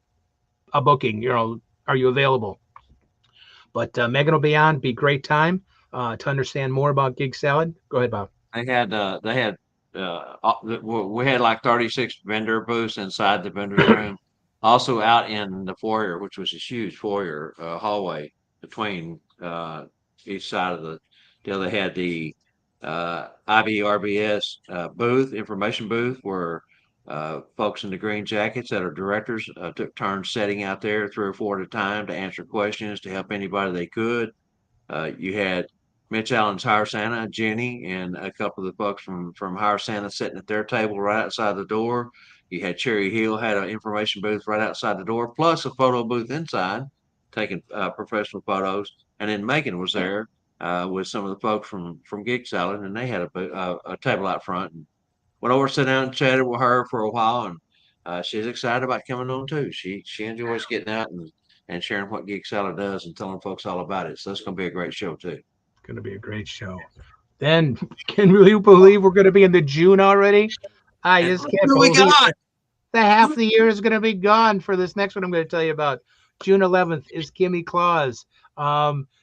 Speaker 2: a booking. Are you available? But Megan will be on. Be a great time to understand more about Gig Salad. Go ahead, Bob.
Speaker 1: We had like 36 vendor booths inside the vendor's room, also out in the foyer, which was a huge foyer hallway between each side of the deal. They had the IBRBS booth, information booth, where folks in the green jackets that are directors took turns setting out there 3 or 4 at a time to answer questions to help anybody they could. You had Mitch Allen's Hire Santa, Jenny, and a couple of the folks from Hire Santa sitting at their table right outside the door. You had Cherry Hill had an information booth right outside the door, plus a photo booth inside. taking professional photos. And then Megan was there with some of the folks from Geek Salad, and they had a table out front. And went over, sat down, and chatted with her for a while, and she's excited about coming on too. She enjoys getting out and sharing what Geek Salad does and telling folks all about it. So it's going to be a great show too.
Speaker 2: It's going to be a great show. Then, can you believe we're going to be in the June already? I
Speaker 1: And
Speaker 2: just
Speaker 1: look
Speaker 2: can't
Speaker 1: who we
Speaker 2: believe
Speaker 1: got.
Speaker 2: the half the year is going to be gone for this next one I'm going to tell you about. June 11th is Kimmy Claus.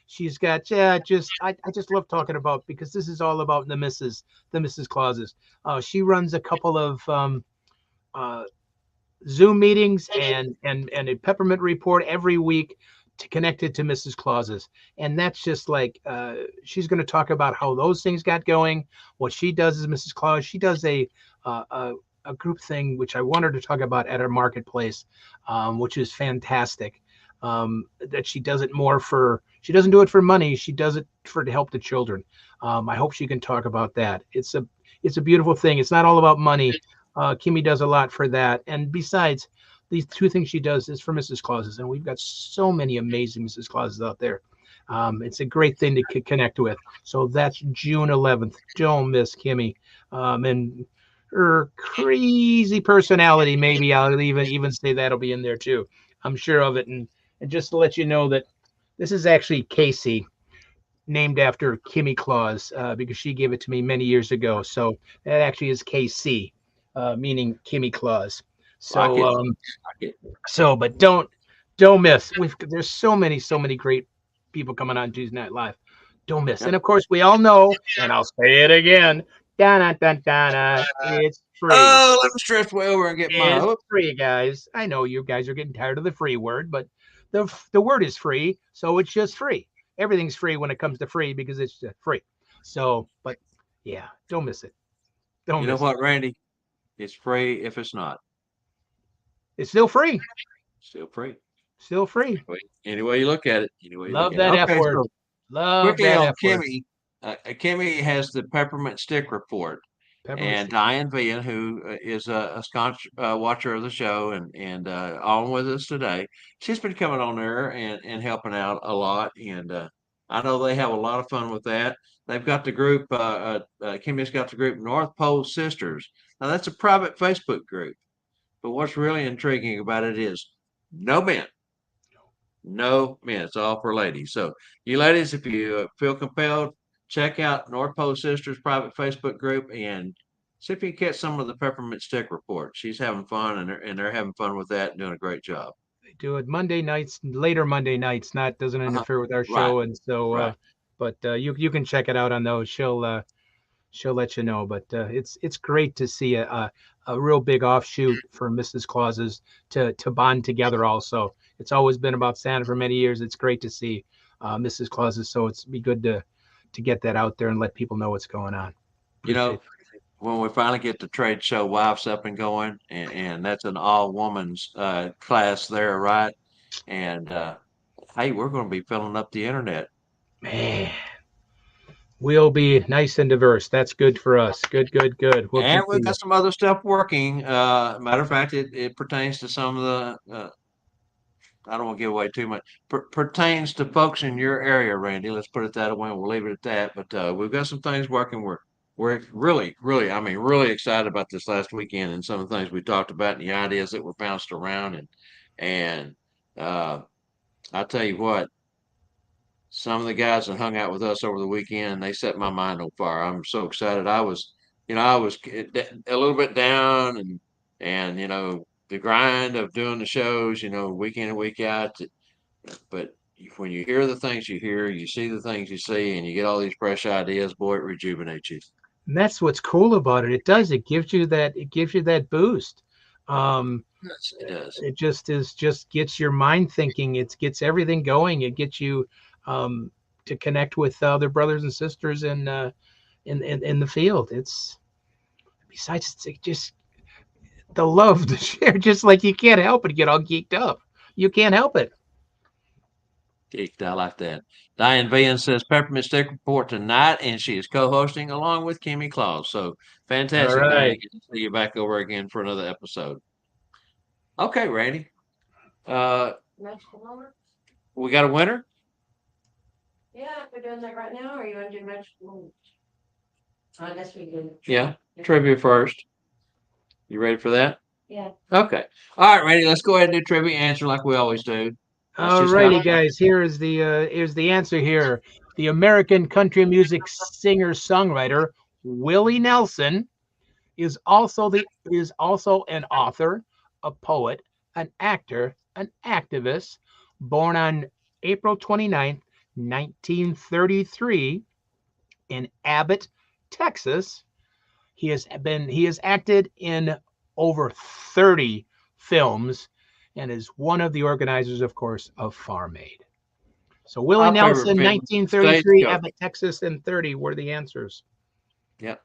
Speaker 2: She's got I just love talking about because this is all about the Mrs. Clauses. She runs a couple of uh, Zoom meetings and a peppermint report every week to connect it to Mrs. Claus's. And that's just like she's going to talk about how those things got going. What she does is Mrs. Claus. She does uh, a a group thing which I wanted to talk about at our marketplace, which is fantastic. That she does it more for she doesn't do it for money. She does it for to help the children. I hope she can talk about that. It's a beautiful thing. It's not all about money. Kimmy does a lot for that. And besides, these two things she does is for Mrs. Clauses, and we've got so many amazing Mrs. Clauses out there. It's a great thing to connect with. So that's June 11th. Don't miss Kimmy. And her crazy personality, maybe I'll even say that'll be in there too. I'm sure of it. And just to let you know that this is actually Casey, named after Kimmy Claus, because she gave it to me many years ago. So that actually is KC, meaning Kimmy Claus.
Speaker 1: Like
Speaker 2: So
Speaker 1: it. Like it.
Speaker 2: but don't miss. There's so many great people coming on Tuesday Night Live. Don't miss. And
Speaker 1: Yep.
Speaker 2: of course, we all know, and I'll say it again. Da da da. It's free.
Speaker 1: Oh, let me stretch way over and get my.
Speaker 2: It's
Speaker 1: Oh,
Speaker 2: free, guys. I know you guys are getting tired of the free word, but the word is free, so it's just free. Everything's free when it comes to free because it's just free. So, but yeah, don't miss it. Don't
Speaker 1: you know
Speaker 2: miss it.
Speaker 1: what, Randy? It's free if it's not.
Speaker 2: It's still free.
Speaker 1: Still free.
Speaker 2: Still free.
Speaker 1: Any way you look at it. Any way you look
Speaker 2: Love
Speaker 1: at it.
Speaker 2: that F
Speaker 1: Okay,
Speaker 2: word.
Speaker 1: so
Speaker 2: Love
Speaker 1: quickly
Speaker 2: that
Speaker 1: on
Speaker 2: F word.
Speaker 1: Kimmy has the peppermint stick report,
Speaker 2: Peppermint
Speaker 1: and
Speaker 2: stick.
Speaker 1: Diane Vian, who is a staunch watcher of the show and on with us today, she's been coming on there and helping out a lot, and I know they have a lot of fun with that. They've got the group. Kimmy's got the group North Pole Sisters. Now that's a private Facebook group, but what's really intriguing about it is no men. No, men. It's all for ladies. So, you ladies, if you feel compelled, check out North Pole Sisters private Facebook group and see if you can catch some of the peppermint stick report. She's having fun, and they're having fun with that and doing a great job.
Speaker 2: They do it Monday nights, later Monday nights. Not doesn't
Speaker 1: Uh-huh.
Speaker 2: interfere with our
Speaker 1: Right,
Speaker 2: show, and so.
Speaker 1: right.
Speaker 2: But you can check it out on those. She'll let you know. But it's great to see a real big offshoot for Mrs. Claus's to bond together. Also, it's always been about Santa for many years. It's great to see Mrs. Claus's. So it's be good to get that out there and let people know what's going on.
Speaker 1: You know,
Speaker 2: Appreciate
Speaker 1: when we finally get the trade show wives up and going, and that's an all woman's class there, right? And hey, we're going to be filling up the internet.
Speaker 2: it. Man, we'll be nice and diverse. That's good for us. Good, good, good. We'll
Speaker 1: And
Speaker 2: keep
Speaker 1: we've
Speaker 2: the
Speaker 1: got some other stuff working. Matter of fact, it pertains to some of the. I don't want to give away too much. Pertains to folks in your area, Randy. Let's put it that way. We'll leave it at that. But we've got some things working. We're really, really, I mean, really excited about this last weekend and some of the things we talked about and the ideas that were bounced around and uh, I tell you what, some of the guys that hung out with us over the weekend, they set my mind on fire. I'm so excited. I was a little bit down and the grind of doing the shows, week in and week out. But when you hear the things you hear, you see the things you see, and you get all these fresh ideas, boy, it rejuvenates you.
Speaker 2: and that's what's cool about it. It does. It gives you that boost. Um,
Speaker 1: Yes, it does.
Speaker 2: it just gets your mind thinking. It gets everything going. It gets you to connect with other brothers and sisters in the field. It's besides it's just the love to share. Just like you can't help but get all geeked up. You can't help it.
Speaker 1: Geeked. I like that. Diane Vian says Peppermint Stick Report tonight, and she is co-hosting along with Kimmy Claus. So
Speaker 2: All
Speaker 1: fantastic, Diane.
Speaker 2: right.
Speaker 1: Good to see you back over again for another episode. Okay, Randy. Uh, We got a winner?
Speaker 4: Yeah, if we're doing that right now, or you want to do much? I guess we do.
Speaker 1: Yeah. Trivia first. You ready for that?
Speaker 4: Yeah.
Speaker 1: Okay. All right, Randy. Let's go ahead and do trivia answer like we always do. That's
Speaker 2: All
Speaker 1: just how.
Speaker 2: righty, guys. Here's the answer here. The American country music singer-songwriter Willie Nelson is also an author, a poet, an actor, an activist, born on April 29th, 1933 in Abbott, Texas. He has acted in over 30 films and is one of the organizers, of course, of Farm Aid. So Willie
Speaker 1: My favorite
Speaker 2: Nelson,
Speaker 1: film,
Speaker 2: 1933,
Speaker 1: Stagecoach.
Speaker 2: Abbott, Texas, and 30 were the answers.
Speaker 1: Yeah.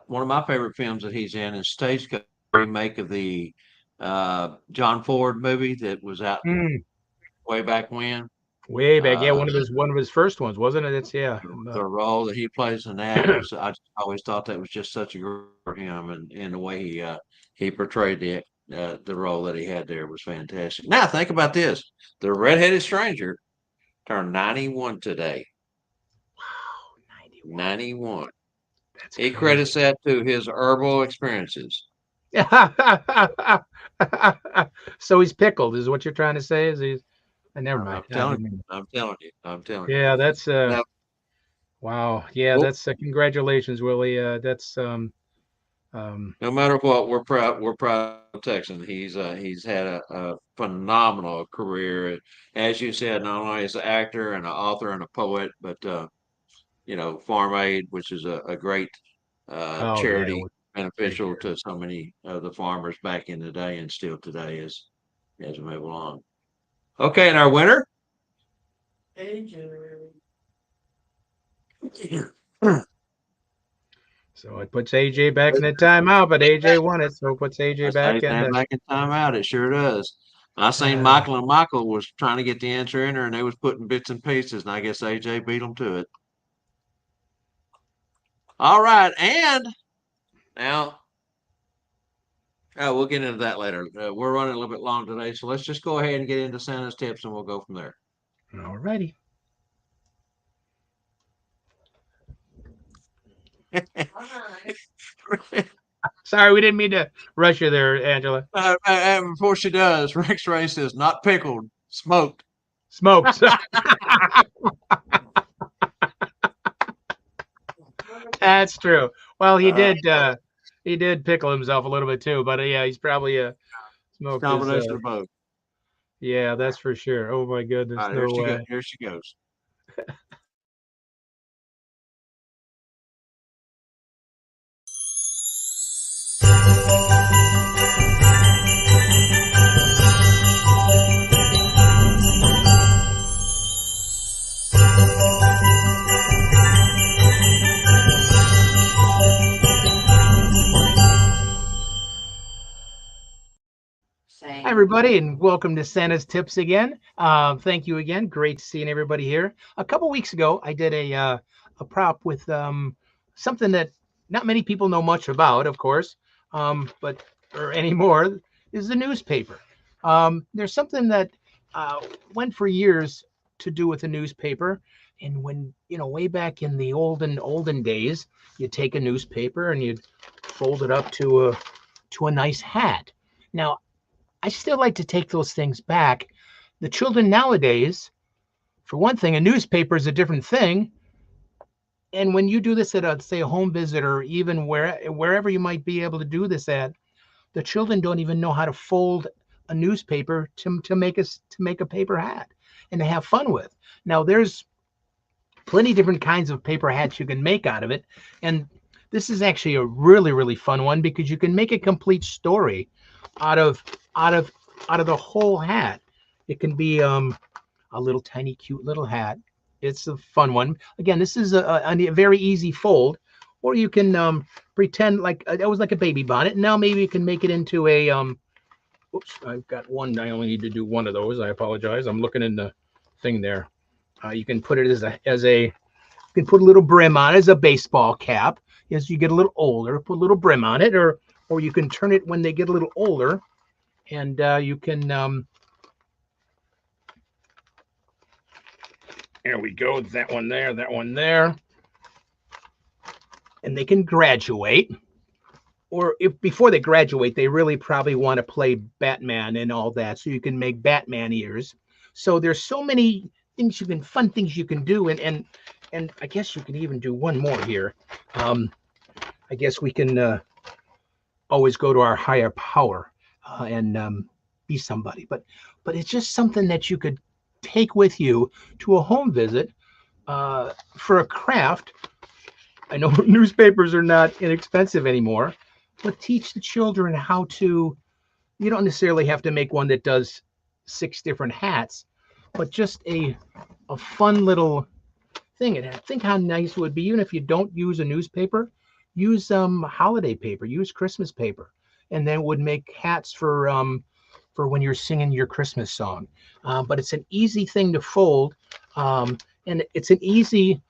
Speaker 1: One of my favorite films that he's in is Stagecoach, remake of the John Ford movie that was out
Speaker 2: Mm,
Speaker 1: way back when.
Speaker 2: way back, yeah,
Speaker 1: Uh,
Speaker 2: one of his first ones, wasn't it? It's yeah.
Speaker 1: the role that he plays in that was, I just always thought that was just such a great for him, and the way he portrayed the role that he had there was fantastic. Now think about this: the redheaded stranger turned 91 today.
Speaker 2: Wow, 91.
Speaker 1: 91.
Speaker 2: That's
Speaker 1: He
Speaker 2: crazy.
Speaker 1: credits that to his herbal experiences.
Speaker 2: So he's pickled, is what you're trying to say? Is he's? Never
Speaker 1: I'm,
Speaker 2: mind.
Speaker 1: I'm
Speaker 2: I
Speaker 1: telling
Speaker 2: didn't
Speaker 1: you.
Speaker 2: mean.
Speaker 1: I'm telling you. I'm telling you.
Speaker 2: Yeah, that's
Speaker 1: Now,
Speaker 2: wow. Yeah,
Speaker 1: well,
Speaker 2: that's congratulations, Willie. That's um,
Speaker 1: no matter what, we're proud. We're proud of Texan. He's had a phenomenal career, as you said, not only as an actor and an author and a poet, but Farm Aid, which is a great
Speaker 2: oh yeah,
Speaker 1: charity
Speaker 2: great
Speaker 1: beneficial
Speaker 2: year.
Speaker 1: to so many of the farmers back in the day and still today as we move along. Okay, and our winner.
Speaker 4: AJ.
Speaker 2: So it puts AJ back in the timeout, but AJ won it, so it puts AJ
Speaker 1: I
Speaker 2: back
Speaker 1: say
Speaker 2: in
Speaker 1: that
Speaker 2: the.
Speaker 1: back in timeout. It sure does. I seen
Speaker 2: Uh,
Speaker 1: Michael and Michael was trying to get the answer in there, and they was putting bits and pieces, and I guess AJ beat them to it. All right, and now we'll get into that later. We're running a little bit long today, so let's just go ahead and get into Santa's tips, and we'll go from there.
Speaker 2: Alrighty. Sorry, we didn't mean to rush you there, Angela.
Speaker 1: Before she does, Rex Ray says not pickled, smoked.
Speaker 2: Smokes. That's true. Well, he did pickle himself a little bit too, but yeah, he's probably smoked his.
Speaker 1: Combination of both.
Speaker 2: Yeah, that's for sure. Oh my goodness,
Speaker 1: All right,
Speaker 2: no way.
Speaker 1: here she goes.
Speaker 2: Hi, everybody, and welcome to Santa's Tips again. Thank you again. Great seeing everybody here. A couple weeks ago, I did a prop with something that not many people know much about, of course, but or anymore is the newspaper. There's something that went for years to do with the newspaper, and when way back in the olden days, you'd take a newspaper and you'd fold it up to a nice hat. Now, I still like to take those things back. The children nowadays, for one thing, a newspaper is a different thing. And when you do this at say a home visit or even wherever you might be able to do this at, the children don't even know how to fold a newspaper to make a paper hat and to have fun with. Now there's plenty different kinds of paper hats you can make out of it, and this is actually a really fun one because you can make a complete story out of the whole hat. It can be a little tiny cute little hat. It's a fun one. Again, this is a very easy fold, or you can pretend like it was like a baby bonnet. Now maybe you can make it into a oops, I've got one. I only need to do one of those. I apologize. I'm looking in the thing there. You can put it you can put a little brim on it as a baseball cap. As you get a little older, put a little brim on it, or you can turn it when they get a little older, and you can There we go. That one there, that one there. And they can graduate. Or if before they graduate, they really probably want to play Batman and all that. So you can make Batman ears. So there's so many fun things you can do. And I guess you can even do one more here. I guess we can always go to our higher power and be somebody. But it's just something that you could take with you to a home visit for a craft. I know newspapers are not inexpensive anymore, but teach the children how to. You don't necessarily have to make one that does 6 different hats, but just a fun little thing. And think how nice it would be, even if you don't use a newspaper, use holiday paper, use Christmas paper, and then it would make hats for when you're singing your Christmas song. But it's an easy thing to fold, and it's an easy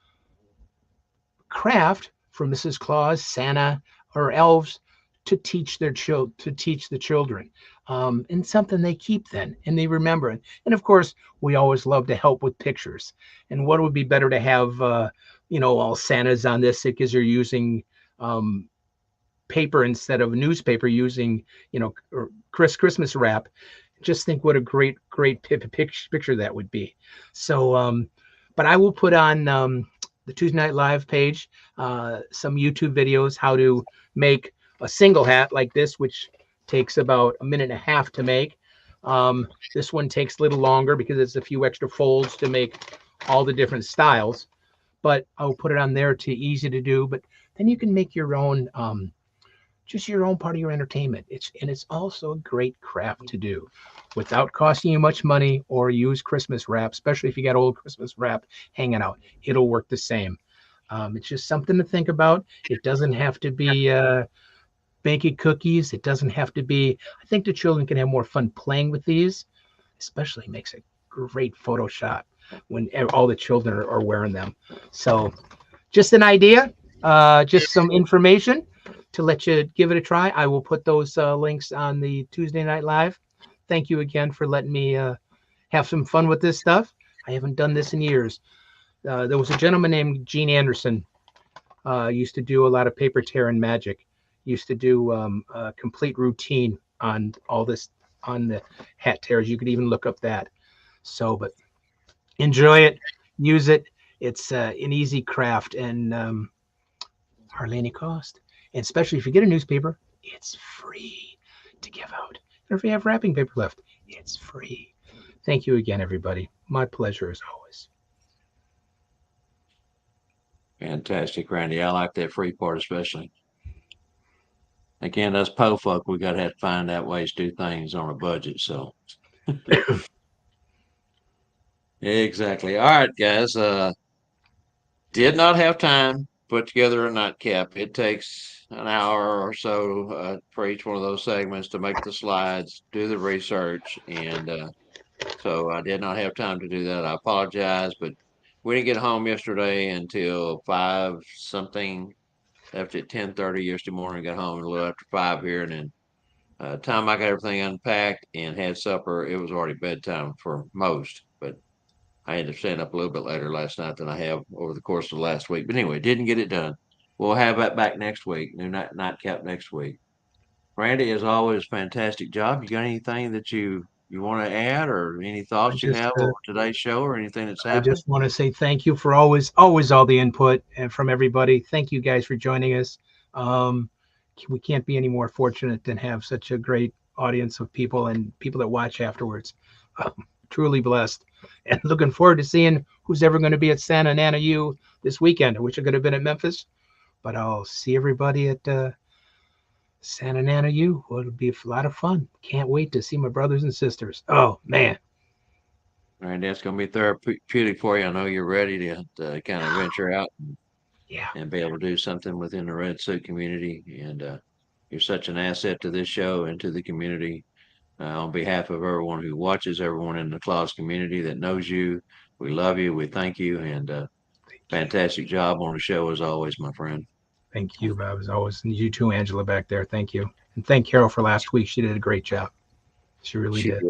Speaker 2: craft for Mrs. Claus, Santa, or elves to teach the children, and something they keep then and they remember it. And of course, we always love to help with pictures. And what would be better to have, all Santas on this because you're using paper instead of newspaper, using or Christmas wrap. Just think what a great picture that would be. So, but I will put on the Tuesday Night Live page some YouTube videos how to make a single hat like this, which takes about a minute and a half to make. This one takes a little longer because it's a few extra folds to make all the different styles, but I'll put it on there to easy to do. But then you can make your own, just your own part of your entertainment. It's also a great craft to do without costing you much money, or use Christmas wrap, especially if you got old Christmas wrap hanging out. It'll work the same. It's just something to think about. It doesn't have to be baking cookies. It doesn't have to be. I think the children can have more fun playing with these. Especially makes a great photo shot when all the children are wearing them. So, just an idea, just some information to let you give it a try. I will put those links on the Tuesday Night Live. Thank you again for letting me have some fun with this stuff. I haven't done this in years. There was a gentleman named Gene Anderson. Used to do a lot of paper tear and magic. Used to do a complete routine on all this, on the hat tears. You could even look up that. So, but enjoy it, use it. It's an easy craft and hardly any cost. And especially if you get a newspaper, it's free to give out. Or if you have wrapping paper left, it's free. Thank you again, everybody. My pleasure as always.
Speaker 1: Fantastic, Randy. I like that free part especially. Again, us po folk, we gotta have to find out ways to do things on a budget. So exactly. All right, guys. Did not have time to put together a nightcap. It takes an hour or so for each one of those segments to make the slides, do the research, and so I did not have time to do that. I apologize, but we didn't get home yesterday until 5 something. Left at 10:30 yesterday morning. Got home a little after 5 here, and then time I got everything unpacked and had supper, it was already bedtime for most. But I ended up staying up a little bit later last night than I have over the course of the last week. But anyway, didn't get it done. We'll have that back next week. New nightcap next week. Randy, as always, fantastic job. You got anything that you want to add, or any
Speaker 2: I
Speaker 1: thoughts you
Speaker 2: just
Speaker 1: have over today's show, or anything that's
Speaker 2: I
Speaker 1: happened?
Speaker 2: just want to say thank you for always all the input and from everybody. Thank you guys for joining us. Um, we can't be any more fortunate than have such a great audience of people and people that watch afterwards. Truly blessed, and looking forward to seeing who's ever going to be at Santa Nana U this weekend. I wish I could have been at Memphis, but I'll see everybody at Santa Nana U. Well, it'll be a lot of fun. Can't wait to see my brothers and sisters. Oh man.
Speaker 1: Randy, that's going to be therapeutic for you. I know you're ready to kind of venture out
Speaker 2: Yeah.
Speaker 1: and be able to do something within the red suit community. And you're such an asset to this show and to the community. On behalf of everyone who watches, everyone in the Claus community that knows you, we love you. We thank you. And fantastic job on the show as always, my friend.
Speaker 2: Thank you, Bob, as always. And you too, Angela, back there. Thank you. And thank Carol for last week. She did a great job. She really did.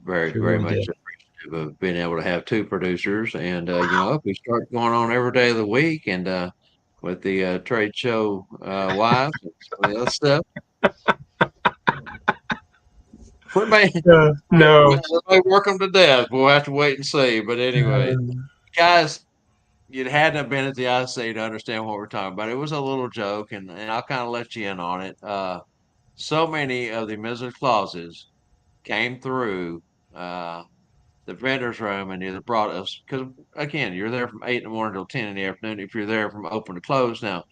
Speaker 1: Very,
Speaker 2: She
Speaker 1: very
Speaker 2: really
Speaker 1: much
Speaker 2: did.
Speaker 1: appreciative. of being able to have two producers, and if we start going on every day of the week, and with the trade show wives and some of the other stuff, we may
Speaker 2: No.
Speaker 1: work them to death. We'll have to wait and see. But anyway, guys, you hadn't have been at the IC to understand what we're talking about. It was a little joke, and I'll kind of let you in on it. So many of the Mrs. Clauses came through the vendor's room and either brought us, because again, you're there from 8 in the morning till 10 in the afternoon. If you're there from open to close, now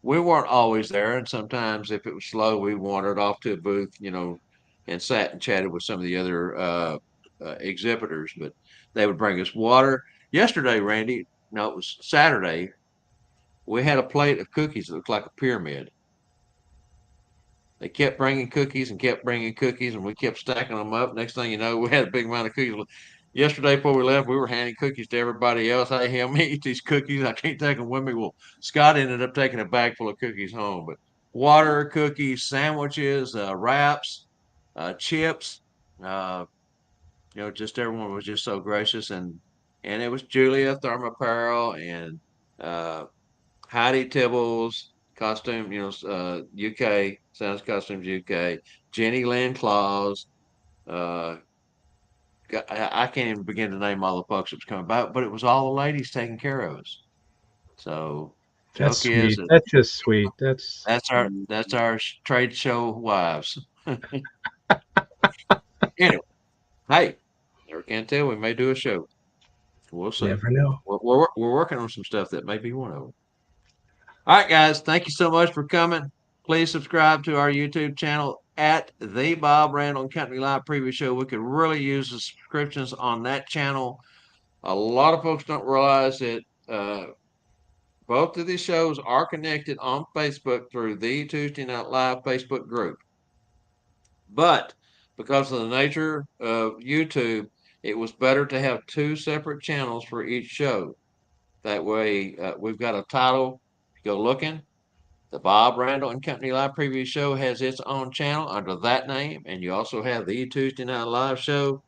Speaker 1: we weren't always there, and sometimes if it was slow, we wandered off to a booth, and sat and chatted with some of the other exhibitors. But they would bring us water. Yesterday, Randy, no, it was Saturday. We had a plate of cookies that looked like a pyramid. They kept bringing cookies and kept bringing cookies, and we kept stacking them up. Next thing you know, we had a big amount of cookies. Yesterday, before we left, we were handing cookies to everybody else. Hey, help me eat these cookies. I can't take them with me. Well, Scott ended up taking a bag full of cookies home. But water, cookies, sandwiches, wraps, chips. Uh, just everyone was just so gracious, and it was Julia Thermapparel and Heidi Tibbles, costume, UK, Sounds Costumes UK, Jenny Lynn Claus. Uh, I can't even begin to name all the folks that was coming by, but it was all the ladies taking care of us. So,
Speaker 2: That's
Speaker 1: joke is
Speaker 2: sweet.
Speaker 1: that
Speaker 2: That's just sweet.
Speaker 1: that's our trade show wives. Anyway, hey, never can tell. We may do a show. We'll see.
Speaker 2: Never know.
Speaker 1: We're working on some stuff that may be one of them. All right, guys. Thank you so much for coming. Please subscribe to our YouTube channel at the Bob Randall and Company Live Preview Show. We could really use the subscriptions on that channel. A lot of folks don't realize that both of these shows are connected on Facebook through the Tuesday Night Live Facebook group. But because of the nature of YouTube, it was better to have two separate channels for each show. That way, we've got a title. Go looking. The Bob Randall and Company Live Preview Show has its own channel under that name, and you also have the Tuesday Night Live Show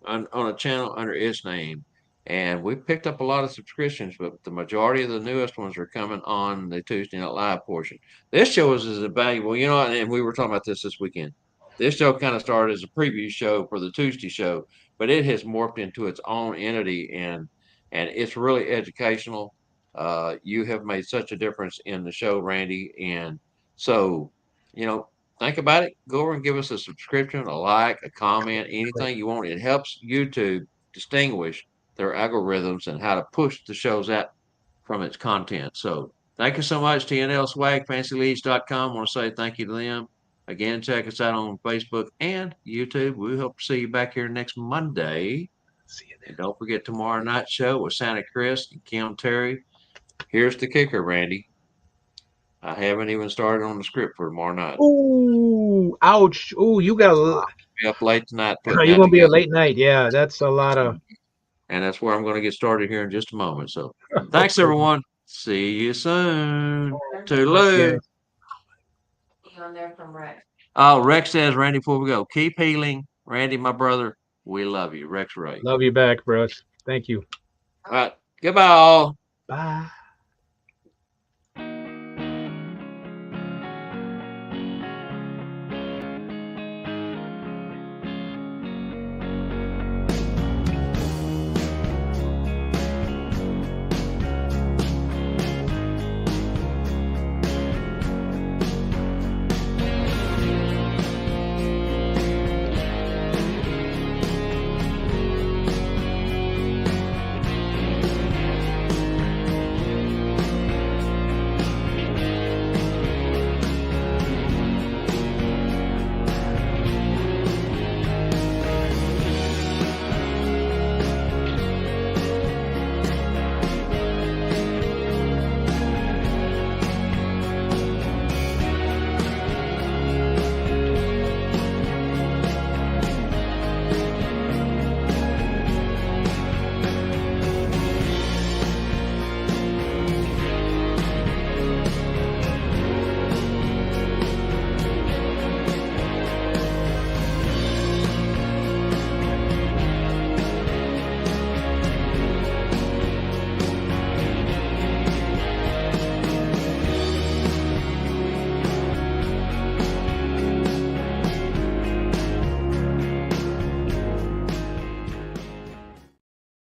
Speaker 1: on a channel under its name. And we picked up a lot of subscriptions, but the majority of the newest ones are coming on the Tuesday Night Live portion. This show is as valuable, and we were talking about this weekend. This show kind of started as a preview show for the Tuesday show, but it has morphed into its own entity, and it's really educational. You have made such a difference in the show, Randy, and so think about it. Go over and give us a subscription, a like, a comment, anything you want. It helps YouTube distinguish their algorithms and how to push the shows out from its content. So thank you so much, TNL Swag, FancyLeads.com. I want to say thank you to them. Again, check us out on Facebook and YouTube. We hope to see you back here next Monday.
Speaker 2: See you
Speaker 1: and don't forget tomorrow night's show with Santa Chris and Kim Terry. Here's the kicker, Randy. I haven't even started on the script for tomorrow night.
Speaker 2: Ooh, ouch. Ooh, you got
Speaker 1: I'll be up late tonight putting
Speaker 2: you're
Speaker 1: that
Speaker 2: gonna be a
Speaker 1: together.
Speaker 2: late night. Yeah, that's a lot of.
Speaker 1: And that's where I'm going to get started here in just a moment. So thanks, everyone. See you soon. Toodaloo.
Speaker 2: Okay.
Speaker 4: On there from Rex.
Speaker 1: Oh, Rex says, Randy, before we go, keep healing. Randy, my brother, we love you. Rex Ray.
Speaker 2: Love you back, bros. Thank you.
Speaker 1: All right. Goodbye, all.
Speaker 2: Bye.